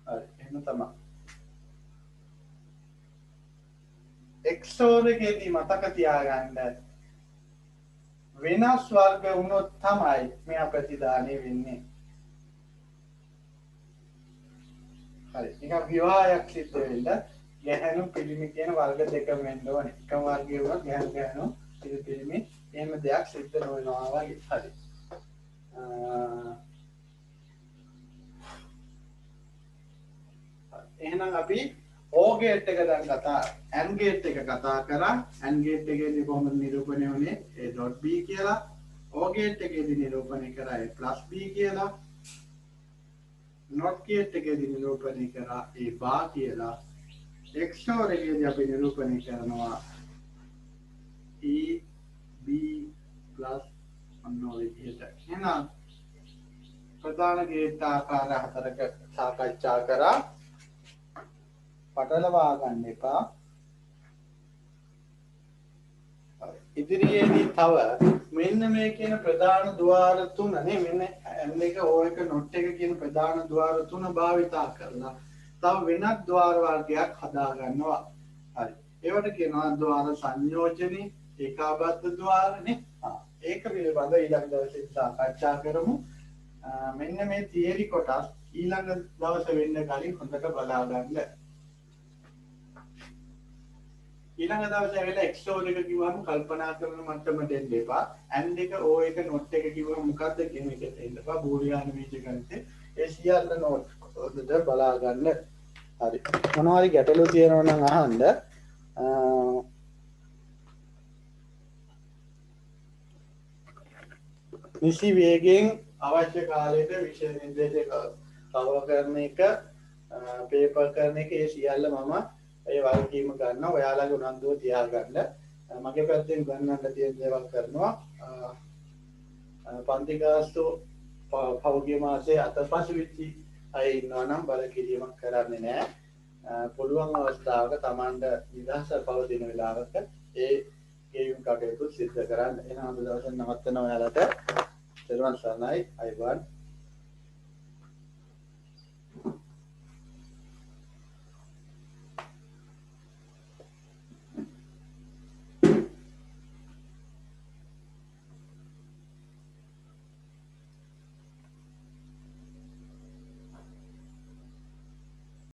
A: හරි එහෙම තමයි. XOR එකේදී මතක තියාගන්න වෙනස් වර්ග වුණොත් තමයි මෙයා ප්‍රතිදානය වෙන්නේ. හරි. නිකන් විවාහයක් සිද්ධ වෙන්න ගැහැණු පිළිමි කියන වර්ග දෙකම වෙන්න ඕනේ. එකම වර්ගයේ වුණත් ගැහැණු පිළිමි එහෙම දෙයක් සිද්ධ නොවෙනවා වගේ. හරි. එහෙනම් අපි O gate එක දැන් AND gate එක කතා කරා. AND gate එකේදී කොහොමද නිරූපණය වුනේ? A.B කියලා. O gate එකේදී නිරූපණය කරා A+B කියලා. NOT gate එකේදී නිරූපණය කරා A bar කියලා. XOR එකේදී අපි නිරූපණය කරනවා E B plus අන්න ඔය විදිහට. එහෙනම් ප්‍රධාන ගේට් ආකාර හතරක සාකච්ඡා කරා. පටලවා ගන්න එපා. ඉදිරියේදී තව මෙන්න මේ කියන ප්‍රධාන ద్వාර තුන නේ මෙන්න M එක O එක not එක කියන ප්‍රධාන ద్వාර තුන භාවිතා කරලා තව වෙනත් ద్వාර වර්ගයක් හදා ගන්නවා. හරි. ඒවට කියනවා ద్వාර සංයෝජනේ, ඒකාබද්ධ ద్వාර නේ. ඒක පිළිබඳව ඊළඟ දවසේ සාකච්ඡා කරමු. මෙන්න මේ තියරි කොටස් ඊළඟ දවසේ වෙන්න කලින් හොඳට බලා ගන්න. ඊළඟ දවසේ ඇවිල්ලා XOR එක කිව්වම කල්පනා කරන මට්ටමට එන්න එපා. AND එක O එක not එක කිව්වම මොකද්ද කියන එකට එන්න එපා. බූලියානු බීජගණිතේ ඒ සියල්ල note හොඳට බලා ගන්න. හරි. මොනවා හරි ගැටලු තියෙනවා නම් අහන්න. නිසි වේගෙන් අවශ්‍ය කාලයට විෂය නිර්දේශය කවර කරන එක පේපර් කරන එක ඒ සියල්ල මම ඒ වගකීම ගන්නවා. ඔයාලගේ උනන්දුව තියාගන්න. මගේ පැත්තෙන් ගන්නන්න තියෙන දේවල් කරනවා. පන්ති ගාස්තු පෞද්ගලික මාසයේ අතපසු වෙච්චි අය ඉන්නවා නම් බල කිරීමක් කරන්නේ නැහැ. පුළුවන් අවස්ථාවක Tamanda නිදහස පවතින වෙලාවක ඒ ගෙයුම් කටයුතු සිද්ධ කරන්න. එහෙනම් අද දවසේ නවත්තනවා ඔයාලට. ත්වන් සරණයි අයබෝන්.